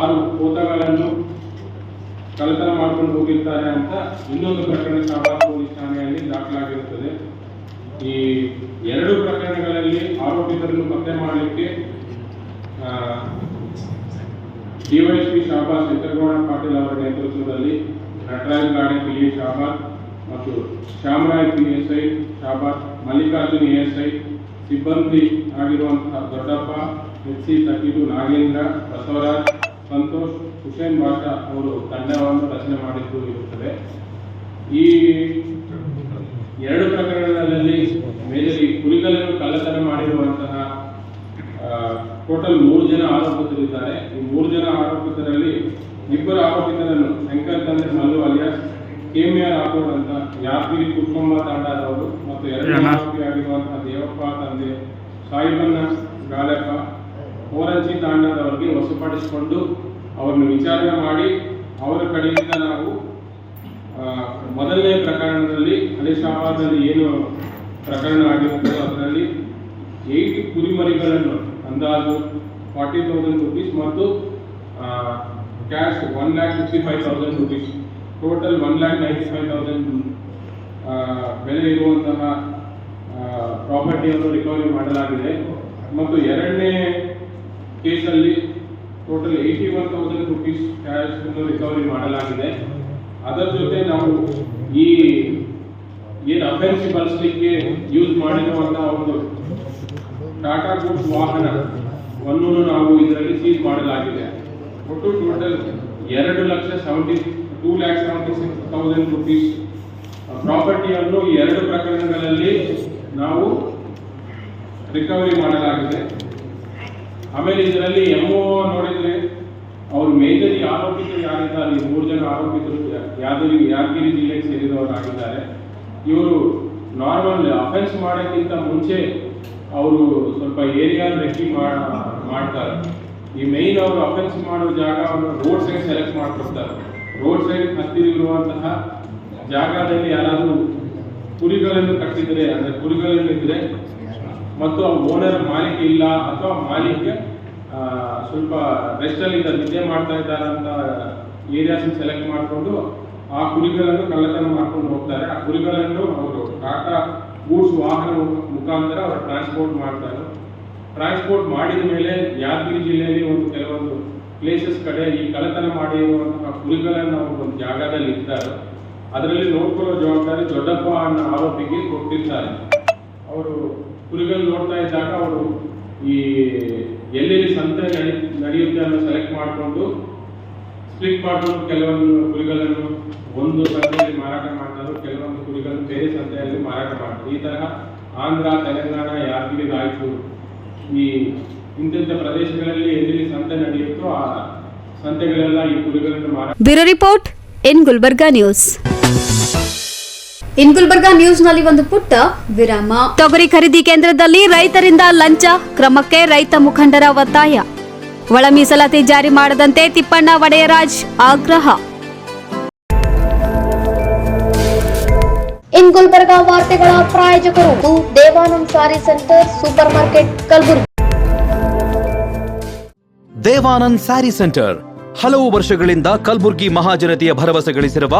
6 ಪೋತಗಳನ್ನು ಕಳ್ಳತನ ಮಾಡ್ಕೊಂಡು ಹೋಗಿರ್ತಾರೆ ಅಂತ ಇನ್ನೊಂದು ಪ್ರಕರಣ ಶಾಬಾದ್ ಪೊಲೀಸ್ ಠಾಣೆಯಲ್ಲಿ ದಾಖಲಾಗಿರುತ್ತದೆ. ಈ 2 ಪ್ರಕರಣಗಳಲ್ಲಿ ಆರೋಪಿತರನ್ನು ಪತ್ತೆ ಮಾಡಲಿಕ್ಕೆ ಡಿವೈಎಸ್ಪಿ ಶಾಬಾದ್ ಶಂಕರಗೌಡ ಪಾಟೀಲ್ ಅವರ ನೇತೃತ್ವದಲ್ಲಿ ನಟರಾಜ್ ಗಾಡೆ PA ಶಾಬಾದ್ ಮತ್ತು ಶ್ಯಾಮರಾಯ್ PSI ಶಾಬಾದ್, ಮಲ್ಲಿಕಾರ್ಜುನ್ ASI, ಸಿಬ್ಬಂದಿ ಆಗಿರುವಂತಹ ದೊಡ್ಡಪ್ಪ, HC32 ನಾಗೇಂದ್ರ, ಬಸವರಾಜ್, ಸಂತೋಷ್, ಹುಸೇನ್ ಬಾಷಾ ಅವರು ತಂಡವನ್ನು ರಚನೆ ಮಾಡಿದ್ದು ಇರುತ್ತದೆ. ಈ 2 ಪ್ರಕರಣಗಳಲ್ಲಿ ಮೇಜರ್ ಕುರಿಗಳನ್ನು ಕಳ್ಳತನ ಮಾಡಿರುವಂತಹ ಟೋಟಲ್ 3 ಜನ ಆರೋಪಿತರಿದ್ದಾರೆ. ಈ 3 ಜನ ಆರೋಪಿತರಲ್ಲಿ 2 ಆರೋಪಿತರನ್ನು ಶಂಕರ್ ತಂದೆ ಮಲ್ಲು ಅಲಿಯಾಸ್ KMR ರಾಥೋಡ್ ಅಂತ ಯಾದಗಿರಿ ಕುಟುಂಬ ತಂಡದವರು ಮತ್ತು 2ನೇ ಆರೋಪಿಯಾಗಿರುವಂತಹ ದೇವಪ್ಪ ತಂದೆ ಸಾಯಿಬಣ್ಣ ಗಾಳಪ್ಪ ಓರಂಚಿ ತಾಂಡದವರಿಗೆ ವಶಪಡಿಸಿಕೊಂಡು ಅವರನ್ನು ವಿಚಾರಣೆ ಮಾಡಿ ಅವರ ಕಡೆಯಿಂದ ನಾವು ಮೊದಲನೇ ಪ್ರಕರಣದಲ್ಲಿ ಹಳೆ ಶಾಬಾದ್ನಲ್ಲಿ ಏನು ಪ್ರಕರಣ ಆಗಿರುತ್ತೋ ಅದರಲ್ಲಿ 8 ಕುರಿಮರಿಗಳನ್ನು ಅಂದಾಜು 40,000 ರೂಪೀಸ್ ಮತ್ತು ಕ್ಯಾಶ್ 1,55,000 ರೂಪೀಸ್, ಟೋಟಲ್ 1,95,000 ಬೆಲೆ ಇರುವಂತಹ ಪ್ರಾಪರ್ಟಿಯನ್ನು ರಿಕವರಿ ಮಾಡಲಾಗಿದೆ. ಮತ್ತು 2ನೇ ಕೇಸಲ್ಲಿ ಟೋಟಲ್ 81,000 ರೂಪೀಸ್ ಕ್ಯಾಶ್ ಅನ್ನು ರಿಕವರಿ ಮಾಡಲಾಗಿದೆ. ಅದರ ಜೊತೆ ನಾವು ಈ ಏನು ಅಫೆನ್ಸ್ ಬಳಸಲಿಕ್ಕೆ ಯೂಸ್ ಮಾಡಿರುವಂತಹ ಒಂದು ಟಾಟಾ ಗೂಡ್ಸ್ ವಾಹನವನ್ನು ನಾವು ಇದರಲ್ಲಿ ಸೀಸ್ ಮಾಡಲಾಗಿದೆ. ಒಟ್ಟು ಟೋಟಲ್ 2,76,000 ರೂಪೀಸ್ ಪ್ರಾಪರ್ಟಿಯನ್ನು ಈ 2 ಪ್ರಕರಣಗಳಲ್ಲಿ ನಾವು ರಿಕವರಿ ಮಾಡಲಾಗಿದೆ. ಆಮೇಲೆ ಇದರಲ್ಲಿ MO ನೋಡಿದ್ರೆ ಅವರು ಮೇಜರ್ ಆರೋಪಿತರು ಯಾರಿದ್ದಾರೆ, 3 ಜನ ಆರೋಪಿತರು ಯಾದಗಿರಿ ಜಿಲ್ಲೆಗೆ ಸೇರಿದವರಾಗಿದ್ದಾರೆ. ಇವರು ನಾರ್ಮಲ್ ಅಫೆನ್ಸ್ ಮಾಡೋಕ್ಕಿಂತ ಮುಂಚೆ ಅವರು ಸ್ವಲ್ಪ ಏರಿಯಾ ರೆಕ್ಕಿ ಮಾಡ್ತಾರೆ. ಈ ಮೇನ್ ಅವರು ಅಫೆನ್ಸ್ ಮಾಡೋ ಜಾಗ ಅವರು ರೋಡ್ ಸೈಡ್ ಸೆಲೆಕ್ಟ್ ಮಾಡ್ಕೊಡ್ತಾರೆ. ರೋಡ್ ಸೈಡ್ ಹತ್ತಿರುವಂತಹ ಜಾಗದಲ್ಲಿ ಯಾರಾದರೂ ಕುರಿಗಳನ್ನು ಕಟ್ಟಿದರೆ, ಅಂದರೆ ಕುರಿಗಳನ್ನಿದ್ರೆ ಮತ್ತು ಆ ಓನರ್ ಮಾಲೀಕ ಇಲ್ಲ ಅಥವಾ ಮಾಲೀಕ ಸ್ವಲ್ಪ ರೆಸ್ಟಲ್ಲಿ ನಿದ್ದೆ ಮಾಡ್ತಾ ಇದ್ದಾರೆ ಅಂತ ಏರಿಯಾಸ್ ಸೆಲೆಕ್ಟ್ ಮಾಡಿಕೊಂಡು ಆ ಕುರಿಗಳನ್ನು ಕಳ್ಳತನ ಮಾಡ್ಕೊಂಡು ಹೋಗ್ತಾರೆ. ಆ ಕುರಿಗಳನ್ನು ಅವರು ಟಾಟಾ ಗೂಡ್ಸ್ ವಾಹನ ಮುಖಾಂತರ ಅವರು ಟ್ರಾನ್ಸ್ಪೋರ್ಟ್ ಮಾಡ್ತಾರೆ. ಟ್ರಾನ್ಸ್ಪೋರ್ಟ್ ಮಾಡಿದ ಮೇಲೆ ಯಾದಗಿರಿ ಜಿಲ್ಲೆಯಲ್ಲಿ ಒಂದು ಕೆಲವೊಂದು ಪ್ಲೇಸಸ್ ಕಡೆ ಈ ಕಳ್ಳತನ ಮಾಡಿರುವಂತಹ ಕುರಿಗಳನ್ನು ಒಂದು ಜಾಗದಲ್ಲಿ ಇರ್ತಾರೆ. ಅದರಲ್ಲಿ ನೋಡ್ಕೊಳ್ಳೋ ಜವಾಬ್ದಾರಿ ದೊಡ್ಡಪ್ಪ ಅನ್ನೋ ಆರೋಪಿಗೆ ಕೊಟ್ಟಿರ್ತಾರೆ. ಅವರು ಕುರಿಗಳು ನೋಡ್ತಾ ಇದ್ದಾಗ ಅವರು ಈ ಎಲ್ಲೆಲ್ಲಿ ಸಂತೆ ನಡೆಯುತ್ತೆ ಅನ್ನೋ ಸೆಲೆಕ್ಟ್ ಮಾಡಿಕೊಂಡು ಸ್ಪ್ಲಿಟ್ ಮಾಡಿಕೊಂಡು ಕೆಲವೊಂದು ಕುರಿಗಳನ್ನು ಒಂದು ಸಂತೆಯಲ್ಲಿ ಮಾರಾಟ ಮಾಡ್ತಾರೆ, ಕೆಲವೊಂದು ಕುರಿಗಳನ್ನು ಬೇರೆ ಸಂತೆಯಲ್ಲಿ ಮಾರಾಟ ಮಾಡ್ತಾರೆ. ಈ ತರಹ ಆಂಧ್ರ, ತೆಲಂಗಾಣ, ಯಾದಗಿರಿ, ರಾಯಚೂರು ಈ ಇಂಥ ಪ್ರದೇಶಗಳಲ್ಲಿ ಎಲ್ಲೆಲ್ಲಿ ಸಂತೆ ನಡೆಯುತ್ತೋ ಆ ಸಂತೆಗಳೆಲ್ಲ ಈ ಕುರಿಗಳನ್ನು ಮಾರಾಟ.
Bureau report in Gulbarga news.
In Gulbarga ನ್ಯೂಸ್ನಲ್ಲಿ ಒಂದು ಪುಟ್ಟ ವಿರಾಮ.
ತೊಗರಿ ಖರೀದಿ ಕೇಂದ್ರದಲ್ಲಿ ರೈತರಿಂದ ಲಂಚ ಕ್ರಮಕ್ಕೆ ರೈತ ಮುಖಂಡರ ಒತ್ತಾಯ. ಒಳ ಮೀಸಲಾತಿ ಜಾರಿ ಮಾಡದಂತೆ ತಿಪ್ಪಣ್ಣ ವಡೆಯರಾಜ್ ಆಗ್ರಹ.
ಇನ್ ಗುಲ್ಬರ್ಗಾ ವಾರ್ತೆಗಳ ಪ್ರಾಯೋಜಕರು Devanand sari centre, supermarket, Kalaburagi.
Devanand sari centre ಹಲವು ವರ್ಷಗಳಿಂದ ಕಲ್ಬುರ್ಗಿ ಮಹಾಜನತೆಯ ಭರವಸೆ ಗಳಿಸಿರುವ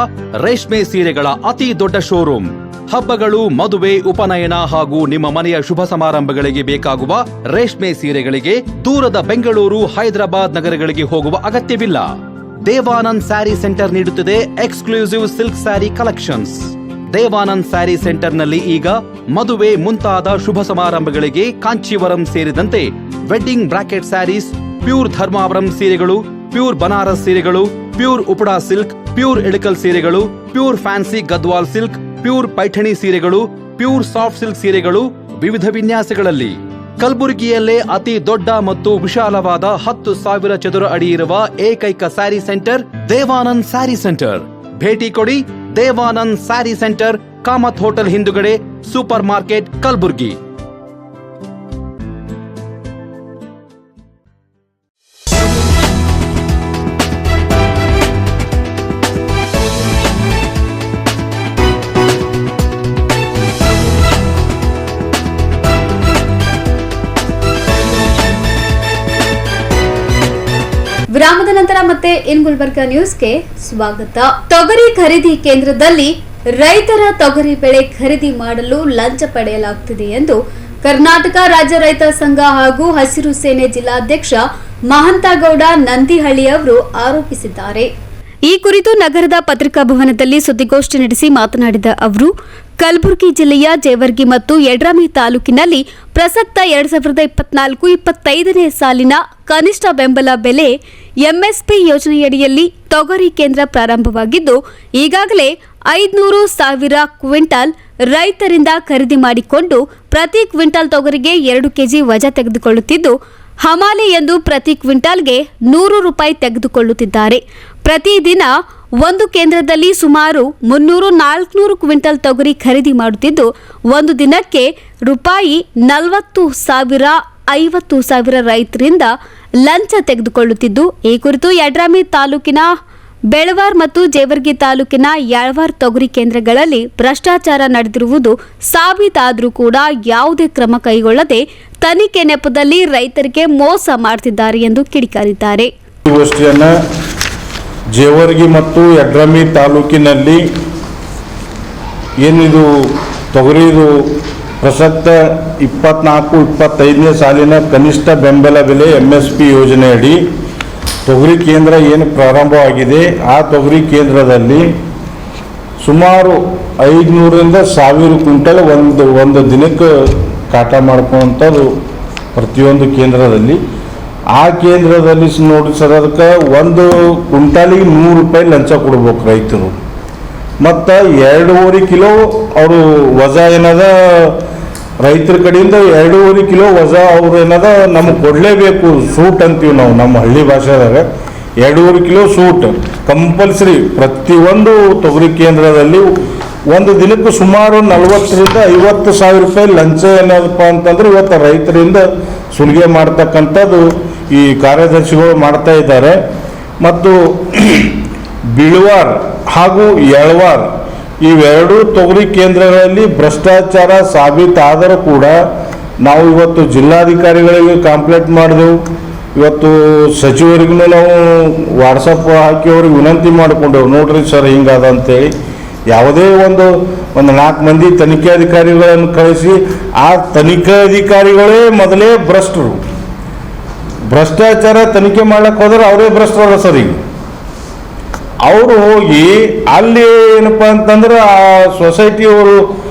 ರೇಷ್ಮೆ ಸೀರೆಗಳ ಅತಿ ದೊಡ್ಡ ಶೋರೂಮ್. ಹಬ್ಬಗಳು, ಮದುವೆ, ಉಪನಯನ ಹಾಗೂ ನಿಮ್ಮ ಮನೆಯ ಶುಭ ಸಮಾರಂಭಗಳಿಗೆ ಬೇಕಾಗುವ ರೇಷ್ಮೆ ಸೀರೆಗಳಿಗೆ ದೂರದ ಬೆಂಗಳೂರು, ಹೈದರಾಬಾದ್ ನಗರಗಳಿಗೆ ಹೋಗುವ ಅಗತ್ಯವಿಲ್ಲ. ದೇವಾನಂದ್ ಸ್ಯಾರಿ ಸೆಂಟರ್ ನೀಡುತ್ತಿದೆ exclusive silk sari collections. Devanand sari ಸೆಂಟರ್ನಲ್ಲಿ ಈಗ ಮದುವೆ ಮುಂತಾದ ಶುಭ ಸಮಾರಂಭಗಳಿಗೆ ಕಾಂಚೀವರಂ ಸೇರಿದಂತೆ wedding bracket saris, pure Dharmavaram ಸೀರೆಗಳು, ಪ್ಯೂರ್ ಬನಾರಸ್ ಸೀರೆಗಳು, pure Uppada silk, pure Ilkal ಸೀರೆಗಳು, pure fancy Gadwal silk, pure Paithani ಸೀರೆಗಳು, ಪ್ಯೂರ್ ಸಾಫ್ಟ್ ಸಿಲ್ಕ್ ಸೀರೆಗಳು ವಿವಿಧ ವಿನ್ಯಾಸಗಳಲ್ಲಿ. ಕಲಬುರಗಿಯಲ್ಲೇ ಅತಿ ದೊಡ್ಡ ಮತ್ತು ವಿಶಾಲವಾದ 10,000 ಚದುರ ಅಡಿ ಇರುವ ಏಕೈಕ ಸ್ಯಾರಿ ಸೆಂಟರ್ ದೇವಾನಂದ್ ಸ್ಯಾರಿ ಸೆಂಟರ್. ಭೇಟಿ ಕೊಡಿ ದೇವಾನಂದ್ ಸ್ಯಾರಿ ಸೆಂಟರ್, ಕಾಮತ್ ಹೋಟೆಲ್ ಹಿಂದುಗಡೆ, ಸೂಪರ್ ಮಾರ್ಕೆಟ್, ಕಲಬುರ್ಗಿ.
ವಿರಾಮದ ನಂತರ ಮತ್ತೆ ಇನ್ ಗುಲ್ಬರ್ಗಾ ನ್ಯೂಸ್ಗೆ ಸ್ವಾಗತ. ತೊಗರಿ ಖರೀದಿ ಕೇಂದ್ರದಲ್ಲಿ ರೈತರ ತೊಗರಿ ಬೆಳೆ ಖರೀದಿ ಮಾಡಲು ಲಂಚ ಪಡೆಯಲಾಗುತ್ತಿದೆ ಎಂದು ಕರ್ನಾಟಕ ರಾಜ್ಯ ರೈತ ಸಂಘ ಹಾಗೂ ಹಸಿರು ಸೇನೆ ಜಿಲ್ಲಾಧ್ಯಕ್ಷ ಮಹಂತಗೌಡ ನಂದಿಹಳ್ಳಿ ಅವರು ಆರೋಪಿಸಿದ್ದಾರೆ.
ಈ ಕುರಿತು ನಗರದ ಪತ್ರಿಕಾ ಭವನದಲ್ಲಿ ಸುದ್ದಿಗೋಷ್ಠಿ ನಡೆಸಿ ಮಾತನಾಡಿದ ಅವರು, ಕಲಬುರಗಿ ಜಿಲ್ಲೆಯ ಜೇವರ್ಗಿ ಮತ್ತು ಯಡ್ರಾಮಿ ತಾಲೂಕಿನಲ್ಲಿ ಪ್ರಸಕ್ತ 2024-25ನೇ ಸಾಲಿನ ಕನಿಷ್ಠ ಬೆಂಬಲ ಬೆಲೆ ಎಂಎಸ್ಪಿ ಯೋಜನೆಯಡಿಯಲ್ಲಿ ತೊಗರಿ ಕೇಂದ್ರ ಪ್ರಾರಂಭವಾಗಿದ್ದು, ಈಗಾಗಲೇ 500,000 ಕ್ವಿಂಟಾಲ್ ರೈತರಿಂದ ಖರೀದಿ ಮಾಡಿಕೊಂಡು ಪ್ರತಿ ಕ್ವಿಂಟಾಲ್ ತೊಗರಿಗೆ 2 ಕೆಜಿ ವಜಾ ತೆಗೆದುಕೊಳ್ಳುತ್ತಿದ್ದು, ಹಮಾಲಿ ಎಂದು ಪ್ರತಿ ಕ್ವಿಂಟಾಲ್ಗೆ 100 ರೂಪಾಯಿ ತೆಗೆದುಕೊಳ್ಳುತ್ತಿದ್ದಾರೆ. ಪ್ರತಿದಿನ ಒಂದು ಕೇಂದ್ರದಲ್ಲಿ ಸುಮಾರು 300-400 ಕ್ವಿಂಟಲ್ ತೊಗರಿ ಖರೀದಿ ಮಾಡುತ್ತಿದ್ದು, ಒಂದು ದಿನಕ್ಕೆ ರೂಪಾಯಿ 40,000 50,000 ರೈತರಿಂದ ಲಂಚ ತೆಗೆದುಕೊಳ್ಳುತ್ತಿದ್ದು, ಈ ಕುರಿತು ಯಡ್ರಾಮಿ ತಾಲೂಕಿನ ಬೆಳವಾರ್ ಮತ್ತು ಜೇವರ್ಗಿ ತಾಲೂಕಿನ ಯಾಳ್ವಾರ್ ತೊಗರಿ ಕೇಂದ್ರಗಳಲ್ಲಿ ಭ್ರಷ್ಟಾಚಾರ ನಡೆದಿರುವುದು ಸಾಬೀತಾದರೂ ಕೂಡ ಯಾವುದೇ ಕ್ರಮ ಕೈಗೊಳ್ಳದೆ ತನಿಖೆ ನೆಪದಲ್ಲಿ ರೈತರಿಗೆ ಮೋಸ ಮಾಡುತ್ತಿದ್ದಾರೆ ಎಂದು ಕಿಡಿಕಾರಿದ್ದಾರೆ.
ಜೇವರ್ಗಿ ಮತ್ತು ಯಡ್ರಾಮಿ ತಾಲೂಕಿನಲ್ಲಿ ಏನಿದು ತೊಗರಿದು ಪ್ರಸಕ್ತ 24-25ನೇ ಸಾಲಿನ ಕನಿಷ್ಠ ಬೆಂಬಲ ಬೆಲೆ MSP ಯೋಜನೆಯಡಿ ತೊಗರಿ ಕೇಂದ್ರ ಏನು ಪ್ರಾರಂಭವಾಗಿದೆ, ಆ ತೊಗರಿ ಕೇಂದ್ರದಲ್ಲಿ ಸುಮಾರು 500ರಿಂದ 1000 ಕ್ವಿಂಟಲ್ ಒಂದು ದಿನಕ್ಕೆ ಕಾಟ ಮಾಡ್ಕೊಳ್ಳುವಂಥದ್ದು ಪ್ರತಿಯೊಂದು ಕೇಂದ್ರದಲ್ಲಿ. ಆ ಕೇಂದ್ರದಲ್ಲಿ ನೋಡಿ ಸರ್, ಅದಕ್ಕೆ ಒಂದು ಕ್ವಿಂಟಾಲಿಗೆ 100 ರೂಪಾಯಿ ಲಂಚ ಕೊಡ್ಬೇಕು ರೈತರು. ಮತ್ತು 2.5 ಕಿಲೋ ಅವರು ವಜಾ ಏನದ ರೈತರ ಕಡೆಯಿಂದ 2.5 ಕಿಲೋ ವಜಾ ಅವ್ರು ಏನದ ನಮಗೆ ಕೊಡಲೇಬೇಕು. ಸೂಟ್ ಅಂತೀವಿ ನಾವು ನಮ್ಮ ಹಳ್ಳಿ ಭಾಷೆದಾಗ. 2.5 ಕಿಲೋ ಸೂಟ್ ಕಂಪಲ್ಸರಿ ಪ್ರತಿಯೊಂದು ತೊಗರಿ ಕೇಂದ್ರದಲ್ಲಿ ಒಂದು ದಿನಕ್ಕೆ ಸುಮಾರು 40ರಿಂದ 50,000 ರೂಪಾಯಿ ಲಂಚ ಏನದಪ್ಪ ಅಂತಂದ್ರೆ ಇವತ್ತು ರೈತರಿಂದ ಸುಲಿಗೆ ಮಾಡ್ತಕ್ಕಂಥದ್ದು ಈ ಕಾರ್ಯದರ್ಶಿಗಳು ಮಾಡ್ತಾ ಇದ್ದಾರೆ. ಮತ್ತು ಬಿಳವಾರ್ ಹಾಗೂ ಯಳವಾರ್ ಇವೆರಡೂ ತೊಗರಿ ಕೇಂದ್ರಗಳಲ್ಲಿ ಭ್ರಷ್ಟಾಚಾರ ಸಾಬೀತಾದರೂ ಕೂಡ ನಾವು ಇವತ್ತು ಜಿಲ್ಲಾಧಿಕಾರಿಗಳಿಗೆ ಕಂಪ್ಲೇಂಟ್ ಮಾಡಿದೆವು. ಇವತ್ತು ಸಚಿವರಿಗೂ ನಾವು ವಾಟ್ಸಪ್ ಹಾಕಿ ಅವ್ರಿಗೆ ವಿನಂತಿ ಮಾಡಿಕೊಂಡೆವು, ನೋಡ್ರಿ ಸರ್ ಹಿಂಗಾದ ಅಂತೇಳಿ. ಯಾವುದೇ ಒಂದು 4 ಮಂದಿ ತನಿಖಾಧಿಕಾರಿಗಳನ್ನು ಕಳಿಸಿ ಆ ತನಿಖಾಧಿಕಾರಿಗಳೇ ಮೊದಲೇ ಭ್ರಷ್ಟರು. ಭ್ರಷ್ಟಾಚಾರ ತನಿಖೆ ಮಾಡ್ಲಿಕ್ಕೆ ಹೋದ್ರೆ ಅವರೇ ಭ್ರಷ್ಟರ ಸರ್. ಈಗ ಅವರು ಹೋಗಿ ಅಲ್ಲಿ ಏನಪ್ಪ ಅಂತಂದ್ರೆ ಆ ಸೊಸೈಟಿಯವರು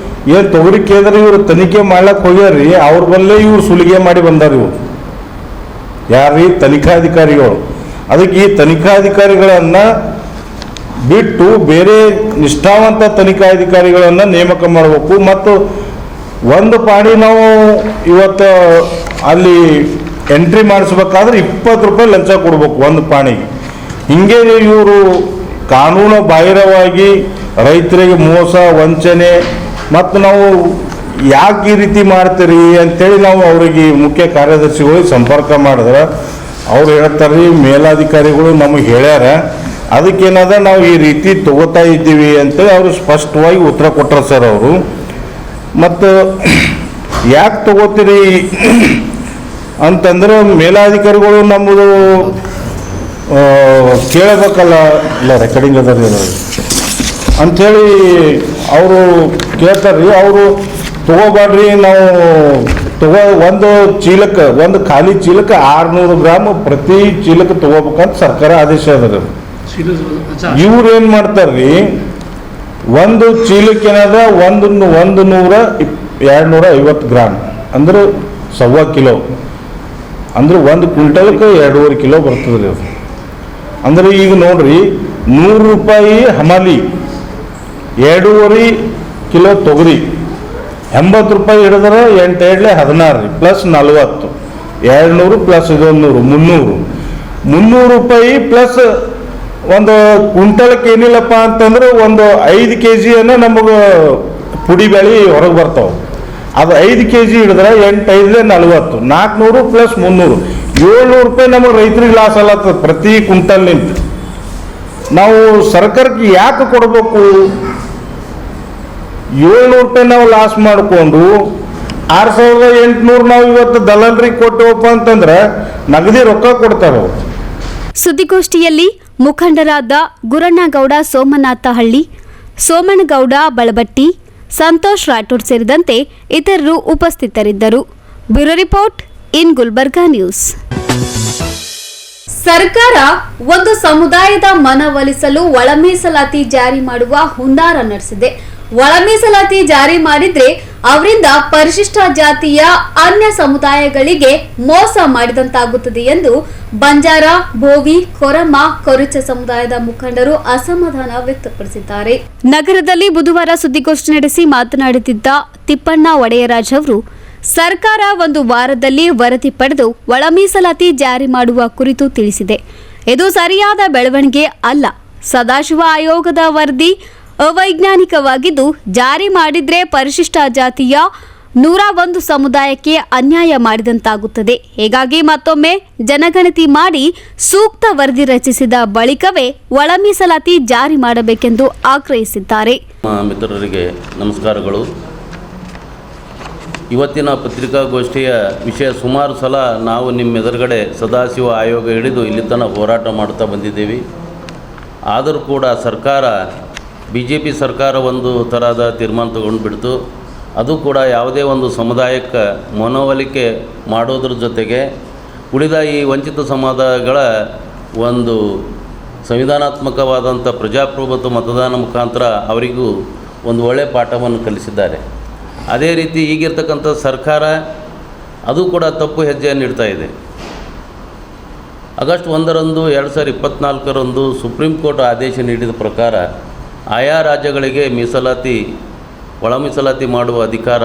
ಏನು ತೊಗರಿ ಕೇಂದ್ರ ಇವರು ತನಿಖೆ ಮಾಡ್ಲಿಕ್ಕೆ ಹೋಗ್ಯಾರ್ರಿ, ಅವ್ರ ಬಲ್ಲೇ ಇವ್ರು ಸುಲಿಗೆ ಮಾಡಿ ಬಂದಾರ. ಇವರು ಯಾರೀ? ತನಿಖಾಧಿಕಾರಿಗಳು. ಅದಕ್ಕೆ ಈ ತನಿಖಾಧಿಕಾರಿಗಳನ್ನು ಬಿಟ್ಟು ಬೇರೆ ನಿಷ್ಠಾವಂತ ತನಿಖಾಧಿಕಾರಿಗಳನ್ನು ನೇಮಕ ಮಾಡಬೇಕು. ಮತ್ತು ಒಂದು ಪಾಣಿ ನಾವು ಇವತ್ತು ಅಲ್ಲಿ ಎಂಟ್ರಿ ಮಾಡಿಸ್ಬೇಕಾದ್ರೆ 20 ರೂಪಾಯಿ ಲಂಚ ಕೊಡ್ಬೇಕು ಒಂದು ಪಾಣಿಗೆ. ಹಿಂಗೆ ಇವರು ಕಾನೂನು ಬಾಹಿರವಾಗಿ ರೈತರಿಗೆ ಮೋಸ ವಂಚನೆ ಮತ್ತು ನಾವು ಯಾಕೆ ಈ ರೀತಿ ಮಾಡ್ತೀರಿ ಅಂತೇಳಿ ನಾವು ಅವರಿಗೆ ಮುಖ್ಯ ಕಾರ್ಯದರ್ಶಿಗಳಿಗೆ ಸಂಪರ್ಕ ಮಾಡಿದ್ರೆ ಅವ್ರು ಹೇಳ್ತಾರೆ ಮೇಲಾಧಿಕಾರಿಗಳು ನಮಗೆ ಹೇಳ್ಯಾರ, ಅದಕ್ಕೇನದ ನಾವು ಈ ರೀತಿ ತಗೋತಾ ಇದ್ದೀವಿ ಅಂತೇಳಿ ಅವರು ಸ್ಪಷ್ಟವಾಗಿ ಉತ್ತರ ಕೊಟ್ಟರು ಸರ್ ಅವರು. ಮತ್ತು ಯಾಕೆ ತಗೋತೀರಿ ಅಂತಂದ್ರೆ ಮೇಲಾಧಿಕಾರಿಗಳು ನಮ್ಮದು ಕೇಳಬೇಕಲ್ಲ, ಇಲ್ಲ ರೆಕಾರ್ಡಿಂಗ್ ಅದ ರೀ ಅಂಥೇಳಿ ಅವರು ಕೇಳ್ತಾರ್ರಿ. ಅವರು ತಗೋಬೇಡ್ರಿ, ನಾವು ಒಂದು ಚೀಲಕ್ಕೆ, ಒಂದು ಖಾಲಿ ಚೀಲಕ್ಕೆ 600 ಗ್ರಾಮ್ ಪ್ರತಿ ಚೀಲಕ್ಕೆ ತಗೋಬೇಕಂತ ಸರ್ಕಾರ ಆದೇಶ ಅದ. ಇವ್ರು ಏನು ಮಾಡ್ತಾರ್ರಿ, ಒಂದು ಚೀಲಕ್ಕೆ ಏನದ 250 ಗ್ರಾಮ್ ಅಂದ್ರೆ 1.25 ಕಿಲೋ, ಅಂದ್ರೆ 1 ಕ್ವಿಂಟಲ್ಗೆ 2.5 ಕಿಲೋ ಬರ್ತದೆ ರೀ ಅದು. ಅಂದ್ರೆ ಈಗ ನೋಡ್ರಿ 100 ರೂಪಾಯಿ ಹಮಾಲಿ, 2.5 ಕಿಲೋ ತೊಗರಿ, 80 ರೂಪಾಯಿ ಹಿಡಿದ್ರೆ 8 8 16 ರೀ, ಪ್ಲಸ್ 40, 200 ಪ್ಲಸ್ ಇದೊಂದು 100, 300 ರೂಪಾಯಿ ಪ್ಲಸ್ ಒಂದು ಕ್ವಿಂಟಲ್ಗೆ ಏನಿಲ್ಲಪ್ಪ ಅಂತಂದ್ರೆ ಒಂದು 5 kg ನಮಗೆ ಪುಡಿ ಬೇಳೆ ಹೊರಗೆ ಬರ್ತಾವೆ. ಅದು 5 kg ಹಿಡಿದ್ರೆ 8 5 40, 400 ಪ್ಲಸ್ 300, 700 ರೂಪಾಯಿ ನಮಗೆ ರೈತರಿಗೆ ಲಾಸ್ ಅಲ್ಲತ್ತದ ಪ್ರತಿ ಕ್ವಿಂಟಲ್ ನಿಂತು. ನಾವು ಸರ್ಕಾರಕ್ಕೆ ಯಾಕೆ ಕೊಡಬೇಕು? 700 ರೂಪಾಯಿ ನಾವು ಲಾಸ್ ಮಾಡಿಕೊಂಡು 6800 ನಾವು ಇವತ್ತು ದಲ್ಲಾಳರಿಗೆ ಕೊಟ್ಟವಪ್ಪ ಅಂತಂದ್ರೆ ನಗದಿ ರೊಕ್ಕ ಕೊಡ್ತಾರೆ.
ಸುದ್ದಿಗೋಷ್ಠಿಯಲ್ಲಿ ಮುಖಂಡರಾದ ಗುರಣ್ಣಗೌಡ ಸೋಮನಾಥಹಳ್ಳಿ, ಸೋಮನಗೌಡ ಬಳಬಟ್ಟಿ, ಸಂತೋಷ್ ರಾಠೋಡ್ ಸೇರಿದಂತೆ ಇತರರು ಉಪಸ್ಥಿತರಿದ್ದರು. Bureau report in Gulbarga news.
ಸರ್ಕಾರ ಒಂದು ಸಮುದಾಯದ ಮನವೊಲಿಸಲು ಒಳ ಮೀಸಲಾತಿ ಜಾರಿ ಮಾಡುವ ಹುನ್ನಾರ ನಡೆಸಿದೆ. ಒಳ ಮೀಸಲಾತಿ ಜಾರಿ ಮಾಡಿದ್ರೆ ಅವರಿಂದ ಪರಿಶಿಷ್ಟ ಜಾತಿಯ ಅನ್ಯ ಸಮುದಾಯಗಳಿಗೆ ಮೋಸ ಮಾಡಿದಂತಾಗುತ್ತದೆ ಎಂದು ಬಂಜಾರ, ಬೋವಿ, ಕೊರಮ, ಕೊರುಚ ಸಮುದಾಯದ ಮುಖಂಡರು ಅಸಮಾಧಾನ ವ್ಯಕ್ತಪಡಿಸಿದ್ದಾರೆ.
ನಗರದಲ್ಲಿ ಬುಧವಾರ ಸುದ್ದಿಗೋಷ್ಠಿ ನಡೆಸಿ ಮಾತನಾಡುತ್ತಿದ್ದ ತಿಪ್ಪಣ್ಣ ಒಡೆಯರಾಜ್ ಅವರು ಸರ್ಕಾರ ಒಂದು ವಾರದಲ್ಲಿ ವರದಿ ಪಡೆದು ಒಳ ಮೀಸಲಾತಿ ಜಾರಿ ಮಾಡುವ ಕುರಿತು ತಿಳಿಸಿದೆ. ಇದು ಸರಿಯಾದ ಬೆಳವಣಿಗೆ ಅಲ್ಲ. ಸದಾಶಿವ ಆಯೋಗದ ವರದಿ ಅವೈಜ್ಞಾನಿಕವಾಗಿದ್ದು, ಜಾರಿ ಮಾಡಿದ್ರೆ ಪರಿಶಿಷ್ಟ ಜಾತಿಯ 101 ಸಮುದಾಯಕ್ಕೆ ಅನ್ಯಾಯ ಮಾಡಿದಂತಾಗುತ್ತದೆ. ಹೀಗಾಗಿ ಮತ್ತೊಮ್ಮೆ ಜನಗಣತಿ ಮಾಡಿ ಸೂಕ್ತ ವರದಿ ರಚಿಸಿದ ಬಳಿಕವೇ ಒಳ ಮೀಸಲಾತಿ ಜಾರಿ ಮಾಡಬೇಕೆಂದು ಆಗ್ರಹಿಸಿದ್ದಾರೆ.
ಮಿತ್ರರಿಗೆ ನಮಸ್ಕಾರಗಳು. ಇವತ್ತಿನ ಪತ್ರಿಕಾಗೋಷ್ಠಿಯ ವಿಷಯ ಸುಮಾರು ಸಲ ನಾವು ನಿಮ್ಮ ಎದುರುಗಡೆ ಸದಾಶಿವ ಆಯೋಗ ಹಿಡಿದು ಇಲ್ಲಿ ತನಕ ಹೋರಾಟ ಮಾಡ್ತಾ ಬಂದಿದ್ದೀವಿ. ಆದರೂ ಕೂಡ ಸರ್ಕಾರ, BJP ಸರ್ಕಾರ ಒಂದು ಥರದ ತೀರ್ಮಾನ ತಗೊಂಡುಬಿಡ್ತು. ಅದು ಕೂಡ ಯಾವುದೇ ಒಂದು ಸಮುದಾಯಕ್ಕೆ ಮನವೊಲಿಕೆ ಮಾಡೋದ್ರ ಜೊತೆಗೆ ಉಳಿದ ಈ ವಂಚಿತ ಸಮುದಾಯಗಳ ಒಂದು ಸಂವಿಧಾನಾತ್ಮಕವಾದಂಥ ಪ್ರಜಾಪ್ರಭುತ್ವ ಮತದಾನ ಮುಖಾಂತರ ಅವರಿಗೂ ಒಂದು ಒಳ್ಳೆಯ ಪಾಠವನ್ನು ಕಲಿಸಿದ್ದಾರೆ. ಅದೇ ರೀತಿ ಈಗಿರ್ತಕ್ಕಂಥ ಸರ್ಕಾರ ಅದು ಕೂಡ ತಪ್ಪು ಹೆಜ್ಜೆಯನ್ನು ಇಡ್ತಾ ಇದೆ. ಆಗಸ್ಟ್ 1ರಂದು 2024ರಂದು ಸುಪ್ರೀಂ ಕೋರ್ಟ್ ಆದೇಶ ನೀಡಿದ ಪ್ರಕಾರ ಆಯಾ ರಾಜ್ಯಗಳಿಗೆ ಒಳ ಮೀಸಲಾತಿ ಮಾಡುವ ಅಧಿಕಾರ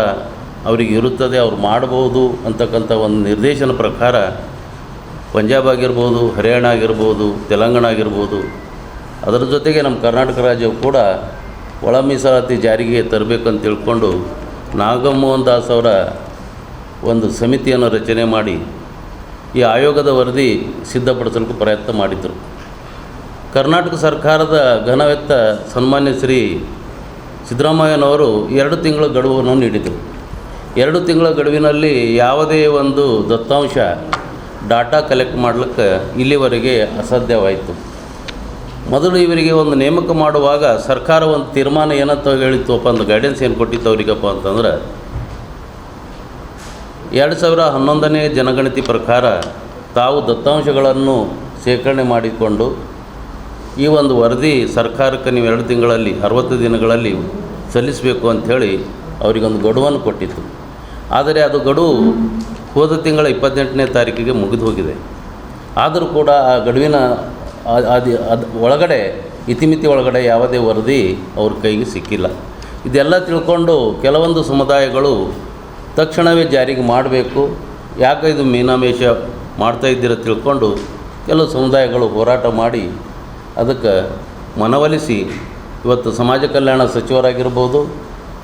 ಅವರಿಗೆ ಇರುತ್ತದೆ, ಅವ್ರು ಮಾಡಬಹುದು ಅಂತಕ್ಕಂಥ ಒಂದು ನಿರ್ದೇಶನ ಪ್ರಕಾರ ಪಂಜಾಬ್ ಆಗಿರ್ಬೋದು, ಹರಿಯಾಣ ಆಗಿರ್ಬೋದು, ತೆಲಂಗಾಣ ಆಗಿರ್ಬೋದು, ಅದರ ಜೊತೆಗೆ ನಮ್ಮ ಕರ್ನಾಟಕ ರಾಜ್ಯವು ಕೂಡ ಒಳ ಮೀಸಲಾತಿ ಜಾರಿಗೆ ತರಬೇಕಂತ ತಿಳ್ಕೊಂಡು ನಾಗಮೋಹನ್ ದಾಸ್ ಅವರ ಒಂದು ಸಮಿತಿಯನ್ನು ರಚನೆ ಮಾಡಿ ಈ ಆಯೋಗದ ವರದಿ ಸಿದ್ಧಪಡಿಸಲು ಪ್ರಯತ್ನ ಮಾಡಿದರು. ಕರ್ನಾಟಕ ಸರ್ಕಾರದ ಘನವೆತ್ತ ಸನ್ಮಾನ್ಯ ಶ್ರೀ ಸಿದ್ದರಾಮಯ್ಯನವರು 2 ತಿಂಗಳ ಗಡುವನ್ನು ನೀಡಿದರು. 2 ತಿಂಗಳ ಗಡುವಿನಲ್ಲಿ ಯಾವುದೇ ಒಂದು ದತ್ತಾಂಶ ಡಾಟಾ ಕಲೆಕ್ಟ್ ಮಾಡಲಿಕ್ಕೆ ಇಲ್ಲಿವರೆಗೆ ಅಸಾಧ್ಯವಾಯಿತು. ಮೊದಲು ಇವರಿಗೆ ಒಂದು ನೇಮಕ ಮಾಡುವಾಗ ಸರ್ಕಾರ ಒಂದು ತೀರ್ಮಾನ ಏನಂತ ಹೇಳಿತ್ತಪ್ಪ ಅಂದ್ರೆ ಗೈಡೆನ್ಸ್ ಏನು ಕೊಟ್ಟಿತ್ತು ಅವರಿಗಪ್ಪ ಅಂತಂದ್ರೆ 2011ನೇ ಜನಗಣತಿ ಪ್ರಕಾರ ತಾವು ದತ್ತಾಂಶಗಳನ್ನು ಶೇಖರಣೆ ಮಾಡಿಕೊಂಡು ಈ ಒಂದು ವರದಿ ಸರ್ಕಾರಕ್ಕೆ ನೀವು 2 ತಿಂಗಳಲ್ಲಿ 60 ದಿನಗಳಲ್ಲಿ ಸಲ್ಲಿಸಬೇಕು ಅಂಥೇಳಿ ಅವರಿಗೊಂದು ಗಡುವನ್ನು ಕೊಟ್ಟಿತ್ತು. ಆದರೆ ಅದು ಗಡುವು ಹೋದ ತಿಂಗಳ 28ನೇ ತಾರೀಕಿಗೆ ಮುಗಿದು ಹೋಗಿದೆ. ಆದರೂ ಕೂಡ ಆ ಗಡುವಿನ ಅದು ಒಳಗಡೆ ಇತಿಮಿತಿ ಒಳಗಡೆ ಯಾವುದೇ ವರದಿ ಅವ್ರ ಕೈಗೆ ಸಿಕ್ಕಿಲ್ಲ. ಇದೆಲ್ಲ ತಿಳ್ಕೊಂಡು ಕೆಲವೊಂದು ಸಮುದಾಯಗಳು ತಕ್ಷಣವೇ ಜಾರಿಗೆ ಮಾಡಬೇಕು, ಯಾಕೆ ಇದು ಮೀನಾಮೇಷ ಮಾಡ್ತಾಯಿದ್ದೀರ ತಿಳ್ಕೊಂಡು ಕೆಲವು ಸಮುದಾಯಗಳು ಹೋರಾಟ ಮಾಡಿ ಅದಕ್ಕೆ ಮನವೊಲಿಸಿ ಇವತ್ತು ಸಮಾಜ ಕಲ್ಯಾಣ ಸಚಿವರಾಗಿರ್ಬೋದು,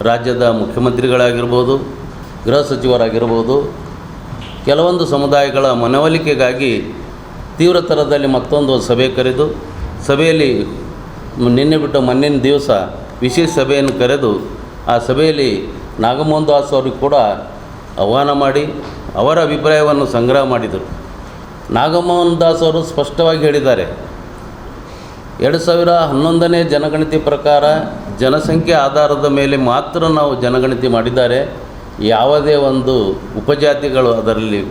ರಾಜ್ಯದ ಮುಖ್ಯಮಂತ್ರಿಗಳಾಗಿರ್ಬೋದು, ಗೃಹ ಸಚಿವರಾಗಿರ್ಬೋದು, ಕೆಲವೊಂದು ಸಮುದಾಯಗಳ ಮನವೊಲಿಕೆಗಾಗಿ ತೀವ್ರ ಥರದಲ್ಲಿ ಮತ್ತೊಂದು ಸಭೆ ಕರೆದು ಸಭೆಯಲ್ಲಿ ನಿನ್ನೆ ಬಿಟ್ಟು ಮೊನ್ನಿನ ದಿವಸ ವಿಶೇಷ ಸಭೆಯನ್ನು ಕರೆದು ಆ ಸಭೆಯಲ್ಲಿ ನಾಗಮೋಹನ್ ದಾಸ್ ಅವ್ರಿಗೆ ಕೂಡ ಆಹ್ವಾನ ಮಾಡಿ ಅವರ ಅಭಿಪ್ರಾಯವನ್ನು ಸಂಗ್ರಹ ಮಾಡಿದರು. ನಾಗಮೋಹನ್ ದಾಸ್ ಅವರು ಸ್ಪಷ್ಟವಾಗಿ ಹೇಳಿದ್ದಾರೆ, 2011ನೇ ಜನಗಣತಿ ಪ್ರಕಾರ ಜನಸಂಖ್ಯೆ ಆಧಾರದ ಮೇಲೆ ಮಾತ್ರ ನಾವು ಜನಗಣತಿ ಮಾಡಿದ್ದಾರೆ. ಯಾವುದೇ ಒಂದು ಉಪಜಾತಿಗಳು ಅದರಲ್ಲಿ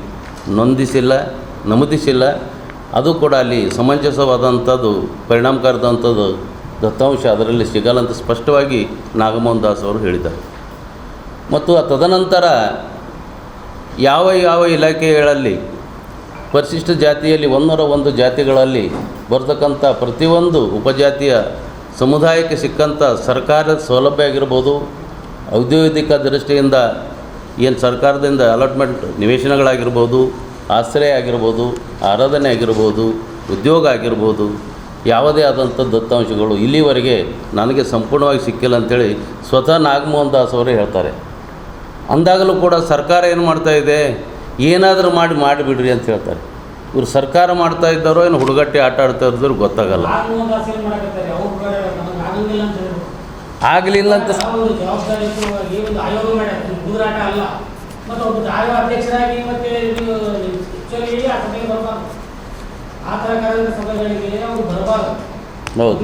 ನಮೂದಿಸಿಲ್ಲ. ಅದು ಕೂಡ ಅಲ್ಲಿ ಸಮಂಜಸವಾದಂಥದ್ದು ಪರಿಣಾಮಕಾರಿದಂಥದ್ದು ದತ್ತಾಂಶ ಅದರಲ್ಲಿ ಸಿಗಲ್ಲ ಅಂತ ಸ್ಪಷ್ಟವಾಗಿ ನಾಗಮೋಹನ್ ದಾಸ್ ಅವರು ಹೇಳಿದ್ದಾರೆ. ಮತ್ತು ತದನಂತರ ಯಾವ ಇಲಾಖೆಗಳಲ್ಲಿ ಪರಿಶಿಷ್ಟ ಜಾತಿಯಲ್ಲಿ 101 ಜಾತಿಗಳಲ್ಲಿ ಬರ್ತಕ್ಕಂಥ ಪ್ರತಿಯೊಂದು ಉಪಜಾತಿಯ ಸಮುದಾಯಕ್ಕೆ ಸಿಕ್ಕಂಥ ಸರ್ಕಾರದ ಸೌಲಭ್ಯ ಆಗಿರ್ಬೋದು, ಔದ್ಯೋಗಿಕ ದೃಷ್ಟಿಯಿಂದ ಏನು ಸರ್ಕಾರದಿಂದ ಅಲಾಟ್ಮೆಂಟ್ ನಿವೇಶನಗಳಾಗಿರ್ಬೋದು, ಆಶ್ರಯ ಆಗಿರ್ಬೋದು, ಆರಾಧನೆ ಆಗಿರ್ಬೋದು, ಉದ್ಯೋಗ ಆಗಿರ್ಬೋದು, ಯಾವುದೇ ಆದಂಥ ದತ್ತಾಂಶಗಳು ಇಲ್ಲಿವರೆಗೆ ನನಗೆ ಸಂಪೂರ್ಣವಾಗಿ ಸಿಕ್ಕಿಲ್ಲ ಅಂಥೇಳಿ ಸ್ವತಃ ನಾಗಮೋಹನ್ ದಾಸ್ ಅವರೇ ಹೇಳ್ತಾರೆ. ಅಂದಾಗಲೂ ಕೂಡ ಸರ್ಕಾರ ಏನು ಮಾಡ್ತಾಯಿದೆ, ಏನಾದರೂ ಮಾಡಿಬಿಡ್ರಿ ಅಂತ ಹೇಳ್ತಾರೆ. ಇವರು ಸರ್ಕಾರ ಮಾಡ್ತಾ ಇದ್ದಾರೋ ಏನು ಹುಡುಗಟ್ಟೆ ಆಟ ಆಡ್ತಾ ಇರೋದ್ರು ಗೊತ್ತಾಗಲ್ಲ. ಆಗಲಿಲ್ಲ ಅಂತ ಹೌದು.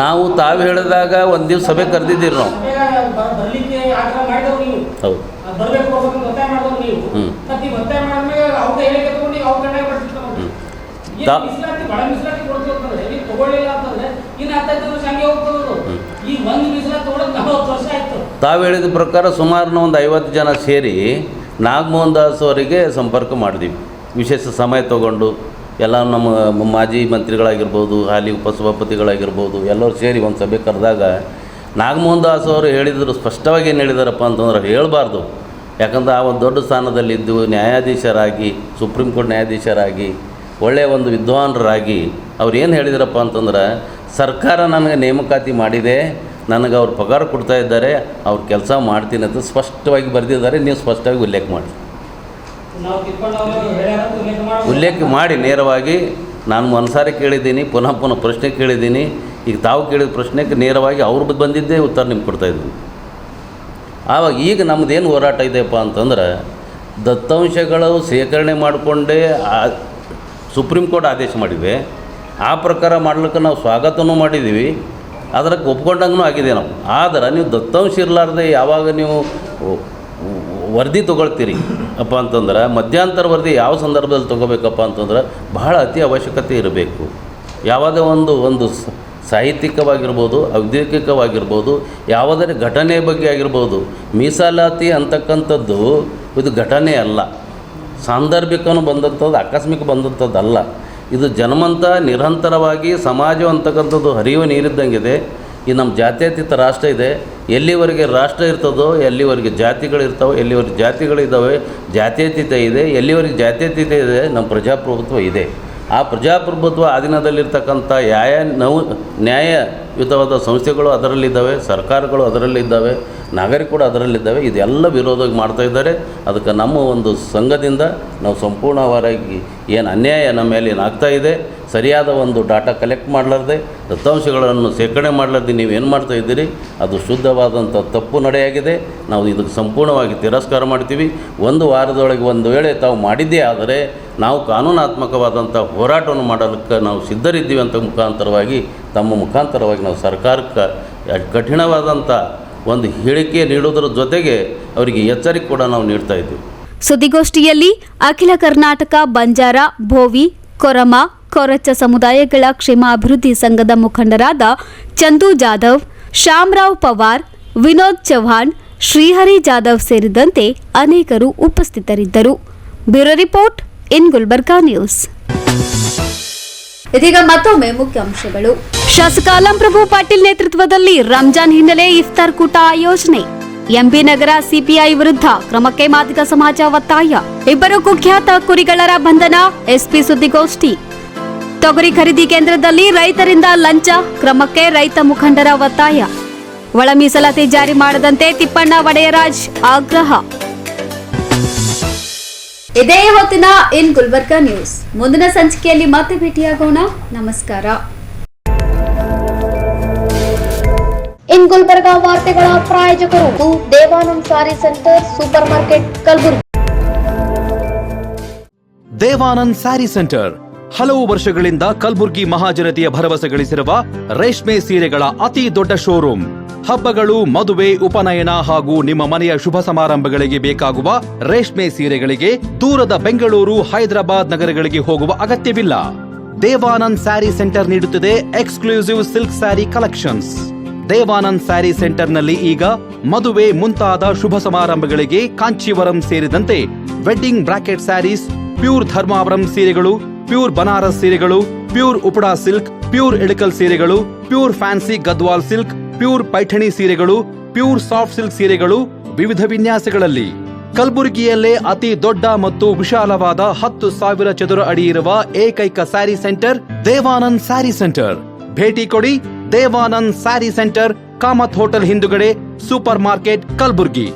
ನಾವು ತಾವು ಹೇಳಿದಾಗ ಒಂದು ದಿವಸ ಸಭೆ ಕರೆದಿದ್ದೀರಿ ನಾವು. ಹೌದು. ತಾವು ಹೇಳಿದ ಪ್ರಕಾರ ಸುಮಾರು ಒಂದು 50 ಜನ ಸೇರಿ ನಾಗಮೋಹನ್ ದಾಸ್ ಅವರಿಗೆ ಸಂಪರ್ಕ ಮಾಡಿದ್ದೀವಿ. ವಿಶೇಷ ಸಮಯ ತಗೊಂಡು ಎಲ್ಲ ನಮ್ಮ ಮಾಜಿ ಮಂತ್ರಿಗಳಾಗಿರ್ಬೋದು, ಹಾಲಿ ಉಪಸಭಾಪತಿಗಳಾಗಿರ್ಬೋದು, ಎಲ್ಲರೂ ಸೇರಿ ಒಂದು ಸಭೆ ಕರೆದಾಗ ನಾಗಮೋಹನ್ ದಾಸ್ ಅವರು ಹೇಳಿದರು, ಸ್ಪಷ್ಟವಾಗಿ ಏನು ಹೇಳಿದಾರಪ್ಪ ಅಂತಂದ್ರೆ ಹೇಳಬಾರ್ದು. ಯಾಕಂದ್ರೆ ಆ ಒಂದು ದೊಡ್ಡ ಸ್ಥಾನದಲ್ಲಿದ್ದು ನ್ಯಾಯಾಧೀಶರಾಗಿ, ಸುಪ್ರೀಂ ಕೋರ್ಟ್ ನ್ಯಾಯಾಧೀಶರಾಗಿ, ಒಳ್ಳೆಯ ಒಂದು ವಿದ್ವಾಂಸರಾಗಿ ಅವ್ರು ಏನು ಹೇಳಿದಾರಪ್ಪ ಅಂತಂದ್ರೆ, ಸರ್ಕಾರ ನನಗೆ ನೇಮಕಾತಿ ಮಾಡಿದೆ, ನನಗೆ ಅವ್ರು ಪಗಾರ ಕೊಡ್ತಾ ಇದ್ದಾರೆ, ಅವ್ರು ಕೆಲಸ ಮಾಡ್ತೀನಿ ಅಂತ ಸ್ಪಷ್ಟವಾಗಿ ಬರೆದಿದ್ದಾರೆ. ನೀವು ಸ್ಪಷ್ಟವಾಗಿ ಉಲ್ಲೇಖ ಮಾಡಿ ನೇರವಾಗಿ ನಾನು ಒಂದ್ಸಾರಿ ಕೇಳಿದ್ದೀನಿ, ಪುನಃ ಪ್ರಶ್ನೆ ಕೇಳಿದ್ದೀನಿ. ಈಗ ತಾವು ಕೇಳಿದ ಪ್ರಶ್ನೆಗೆ ನೇರವಾಗಿ ಅವ್ರು ಬಂದಿದ್ದೇ ಉತ್ತರ ನಿಮ್ಗೆ ಕೊಡ್ತಾಯಿದ್ದೀನಿ. ಆವಾಗ ಈಗ ನಮ್ಮದೇನು ಹೋರಾಟ ಇದೆಯಪ್ಪ ಅಂತಂದ್ರೆ, ದತ್ತಾಂಶಗಳು ಶೇಖರಣೆ ಮಾಡಿಕೊಂಡೇ ಸುಪ್ರೀಂ ಕೋರ್ಟ್ ಆದೇಶ ಮಾಡಿವೆ. ಆ ಪ್ರಕಾರ ಮಾಡ್ಲಿಕ್ಕೆ ನಾವು ಸ್ವಾಗತನೂ ಮಾಡಿದ್ದೀವಿ, ಅದಕ್ಕೆ ಒಪ್ಕೊಂಡಂಗೂ ಆಗಿದೆ ನಾವು. ಆದರೆ ನೀವು ದತ್ತಾಂಶ ಇರಲಾರ್ದೆ ಯಾವಾಗ ನೀವು ವರದಿ ತೊಗೊಳ್ತೀರಿ ಅಪ್ಪ ಅಂತಂದ್ರೆ, ಮಧ್ಯಂತರ ವರದಿ ಯಾವ ಸಂದರ್ಭದಲ್ಲಿ ತೊಗೋಬೇಕಪ್ಪ ಅಂತಂದ್ರೆ ಬಹಳ ಅತಿ ಅವಶ್ಯಕತೆ ಇರಬೇಕು. ಯಾವುದೇ ಒಂದು ಸಾಹಿತ್ಯಿಕವಾಗಿರ್ಬೋದು, ಔದ್ಯೋಗಿಕವಾಗಿರ್ಬೋದು, ಯಾವುದೇ ಘಟನೆ ಬಗ್ಗೆ ಆಗಿರ್ಬೋದು. ಮೀಸಲಾತಿ ಅಂತಕ್ಕಂಥದ್ದು ಇದು ಘಟನೆ ಅಲ್ಲ, ಸಾಂದರ್ಭಿಕನೂ ಬಂದಂಥದ್ದು, ಆಕಸ್ಮಿಕ ಬಂದಂಥದ್ದಲ್ಲ. ಇದು ಜನ್ಮಂತ ನಿರಂತರವಾಗಿ ಸಮಾಜ ಅಂತಕ್ಕಂಥದ್ದು ಹರಿಯುವ ನೀರಿದ್ದಂಗಿದೆ. ಈ ನಮ್ಮ ಜಾತ್ಯತೀತ ರಾಷ್ಟ್ರ ಇದೆ. ಎಲ್ಲಿವರೆಗೆ ರಾಷ್ಟ್ರ ಇರ್ತದೋ ಎಲ್ಲಿವರೆಗೆ ಜಾತಿಗಳಿರ್ತಾವೆ, ಎಲ್ಲಿವರೆಗೆ ಜಾತಿಗಳಿದ್ದಾವೆ ಜಾತ್ಯತೀತ ಇದೆ, ಎಲ್ಲಿವರೆಗೆ ಜಾತ್ಯತೀತ ಇದೆ ನಮ್ಮ ಪ್ರಜಾಪ್ರಭುತ್ವ ಇದೆ. ಆ ಪ್ರಜಾಪ್ರಭುತ್ವ ಆಧೀನದಲ್ಲಿರ್ತಕ್ಕಂಥ ನ್ಯಾಯಯುತವಾದ ಸಂಸ್ಥೆಗಳು ಅದರಲ್ಲಿದ್ದಾವೆ, ಸರ್ಕಾರಗಳು ಅದರಲ್ಲಿದ್ದಾವೆ. ನಾಗರಿಕ ಕೂಡ ಅದರಲ್ಲಿದ್ದಾವೆ. ಇದೆಲ್ಲ ವಿರೋಧವಾಗಿ ಮಾಡ್ತಾ ಇದ್ದಾರೆ. ಅದಕ್ಕೆ ನಮ್ಮ ಒಂದು ಸಂಘದಿಂದ ನಾವು ಸಂಪೂರ್ಣವಾಗಿ ಏನು ಅನ್ಯಾಯ ನಮ್ಮ ಮೇಲೆ ಏನಾಗ್ತಾ ಇದೆ, ಸರಿಯಾದ ಒಂದು ಡಾಟಾ ಕಲೆಕ್ಟ್ ಮಾಡಲಾರ್ದೆ, ದತ್ತಾಂಶಗಳನ್ನು ಸೇಕರಣೆ ಮಾಡಲಾರ್ದೆ ನೀವೇನು ಮಾಡ್ತಾ ಇದ್ದೀರಿ, ಅದು ಶುದ್ಧವಾದಂಥ ತಪ್ಪು ನಡೆಯಾಗಿದೆ. ನಾವು ಇದಕ್ಕೆ ಸಂಪೂರ್ಣವಾಗಿ ತಿರಸ್ಕಾರ ಮಾಡ್ತೀವಿ. ಒಂದು ವಾರದೊಳಗೆ ಒಂದು ವೇಳೆ ತಾವು ಮಾಡಿದ್ದೇ ಆದರೆ ನಾವು ಕಾನೂನಾತ್ಮಕವಾದಂಥ ಹೋರಾಟವನ್ನು ಮಾಡಲಿಕ್ಕೆ ನಾವು ಸಿದ್ಧರಿದ್ದೀವಿ ಅಂತ ತಮ್ಮ ಮುಖಾಂತರವಾಗಿ ನಾವು ಸರ್ಕಾರಕ್ಕೆ ಕಠಿಣವಾದಂಥ ಒಂದು ಹೇಳಿಕೆ ನೀಡೋದರ ಜೊತೆಗೆ ಅವರಿಗೆ ಎಚ್ಚರಿಕೆ ಕೂಡ ನಾವು ನೀಡ್ತಾ ಇದ್ದೀವಿ.
ಸುದ್ದಿಗೋಷ್ಠಿಯಲ್ಲಿ ಅಖಿಲ ಕರ್ನಾಟಕ ಬಂಜಾರ, ಭೋವಿ, ಕೊರಮ, ಕೊರಚ ಸಮುದಾಯಗಳ ಕ್ಷೇಮಾಭಿವೃದ್ಧಿ ಸಂಘದ ಮುಖಂಡರಾದ ಚಂದು ಜಾಧವ್, ಶ್ಯಾಮರಾವ್ ಪವಾರ್, ವಿನೋದ್ ಚೌಹಾಣ್, ಶ್ರೀಹರಿ ಜಾಧವ್ ಸೇರಿದಂತೆ ಅನೇಕರು ಉಪಸ್ಥಿತರಿದ್ದರು. Bureau report in Gulbarga news.
ಇದೀಗ ಮತ್ತೊಮ್ಮೆ ಮುಖ್ಯಾಂಶಗಳು.
ಶಾಸಕ ಅಲ್ಲಂಪ್ರಭು ಪಾಟೀಲ್ ನೇತೃತ್ವದಲ್ಲಿ ರಂಜಾನ್ ಹಿನ್ನೆಲೆ ಇಫ್ತಾರ್ ಕೂಟ ಆಯೋಜನೆ. ಎಂಪಿ ನಗರ ಸಿಪಿಐ ವಿರುದ್ಧ ಕ್ರಮಕ್ಕೆ ಮಾದಿಗ ಸಮಾಜ ಒತ್ತಾಯ. ಇಬ್ಬರು ಕುಖ್ಯಾತ ಕುರಿಗಳರ ಬಂಧನ. ಎಸ್ಪಿ ಸುದ್ದಿಗೋಷ್ಠಿ. ತೊಗರಿ ಖರೀದಿ ಕೇಂದ್ರದಲ್ಲಿ ರೈತರಿಂದ ಲಂಚ, ಕ್ರಮಕ್ಕೆ ರೈತ ಮುಖಂಡರ ಒತ್ತಾಯ. ಒಳ ಮೀಸಲಾತಿ ಜಾರಿ ಮಾಡದಂತೆ ತಿಪ್ಪಣ್ಣ ವಡೆಯರಾಜ್ ಆಗ್ರಹ.
ಇದೇ ಹೊತ್ತಿನ ಇನ್ ಗುಲ್ಬರ್ಗಾ ನ್ಯೂಸ್. ಮುಂದಿನ ಸಂಚಿಕೆಯಲ್ಲಿ ಮತ್ತೆ ಭೇಟಿಯಾಗೋಣ. ನಮಸ್ಕಾರ.
ಇನ್ ಗುಲ್ಬರ್ಗಾ ವಾರ್ತೆಗಳ ಪ್ರಾಯೋಜಕರು Devanand sari centre supermarket Kalaburagi.
Devanand sari centre ಹಲವು ವರ್ಷಗಳಿಂದ ಕಲ್ಬುರ್ಗಿ ಮಹಾಜನತೆಯ ಭರವಸೆ ಗಳಿಸಿರುವ ರೇಷ್ಮೆ ಸೀರೆಗಳ ಅತಿ ದೊಡ್ಡ ಶೋರೂಮ್. ಹಬ್ಬಗಳು, ಮದುವೆ, ಉಪನಯನ ಹಾಗೂ ನಿಮ್ಮ ಮನೆಯ ಶುಭ ಸಮಾರಂಭಗಳಿಗೆ ಬೇಕಾಗುವ ರೇಷ್ಮೆ ಸೀರೆಗಳಿಗೆ ದೂರದ ಬೆಂಗಳೂರು, ಹೈದರಾಬಾದ್ ನಗರಗಳಿಗೆ ಹೋಗುವ ಅಗತ್ಯವಿಲ್ಲ. ದೇವಾನಂದ್ ಸ್ಯಾರಿ ಸೆಂಟರ್ ನೀಡುತ್ತಿದೆ exclusive silk sari collections. Devanand sari ಸೆಂಟರ್ನಲ್ಲಿ ಈಗ ಮದುವೆ ಮುಂತಾದ ಶುಭ ಸಮಾರಂಭಗಳಿಗೆ ಕಾಂಚೀವರಂ ಸೇರಿದಂತೆ wedding bracket saris, pure Dharmavaram ಸೀರೆಗಳು, ಪ್ಯೂರ್ ಬನಾರಸ್ ಸೀರೆಗಳು, pure Uppada silk, pure Ilkal ಸೀರೆಗಳು, pure fancy Gadwal silk, pure Paithani ಸೀರೆಗಳು, ಪ್ಯೂರ್ ಸಾಫ್ಟ್ ಸಿಲ್ಕ್ ಸೀರೆಗಳು ವಿವಿಧ ವಿನ್ಯಾಸಗಳಲ್ಲಿ. ಕಲಬುರಗಿಯಲ್ಲೇ ಅತಿ ದೊಡ್ಡ ಮತ್ತು ವಿಶಾಲವಾದ 10,000 ಚದುರ ಅಡಿ ಇರುವ ಏಕೈಕ ಸ್ಯಾರಿ ಸೆಂಟರ್ ದೇವಾನಂದ್ ಸ್ಯಾರಿ ಸೆಂಟರ್. ಭೇಟಿ ಕೊಡಿ. ದೇವಾನಂದ್ ಸ್ಯಾರಿ ಸೆಂಟರ್, ಕಾಮತ್ ಹೋಟೆಲ್ ಹಿಂದುಗಡೆ, ಸೂಪರ್ ಮಾರ್ಕೆಟ್, ಕಲಬುರಗಿ.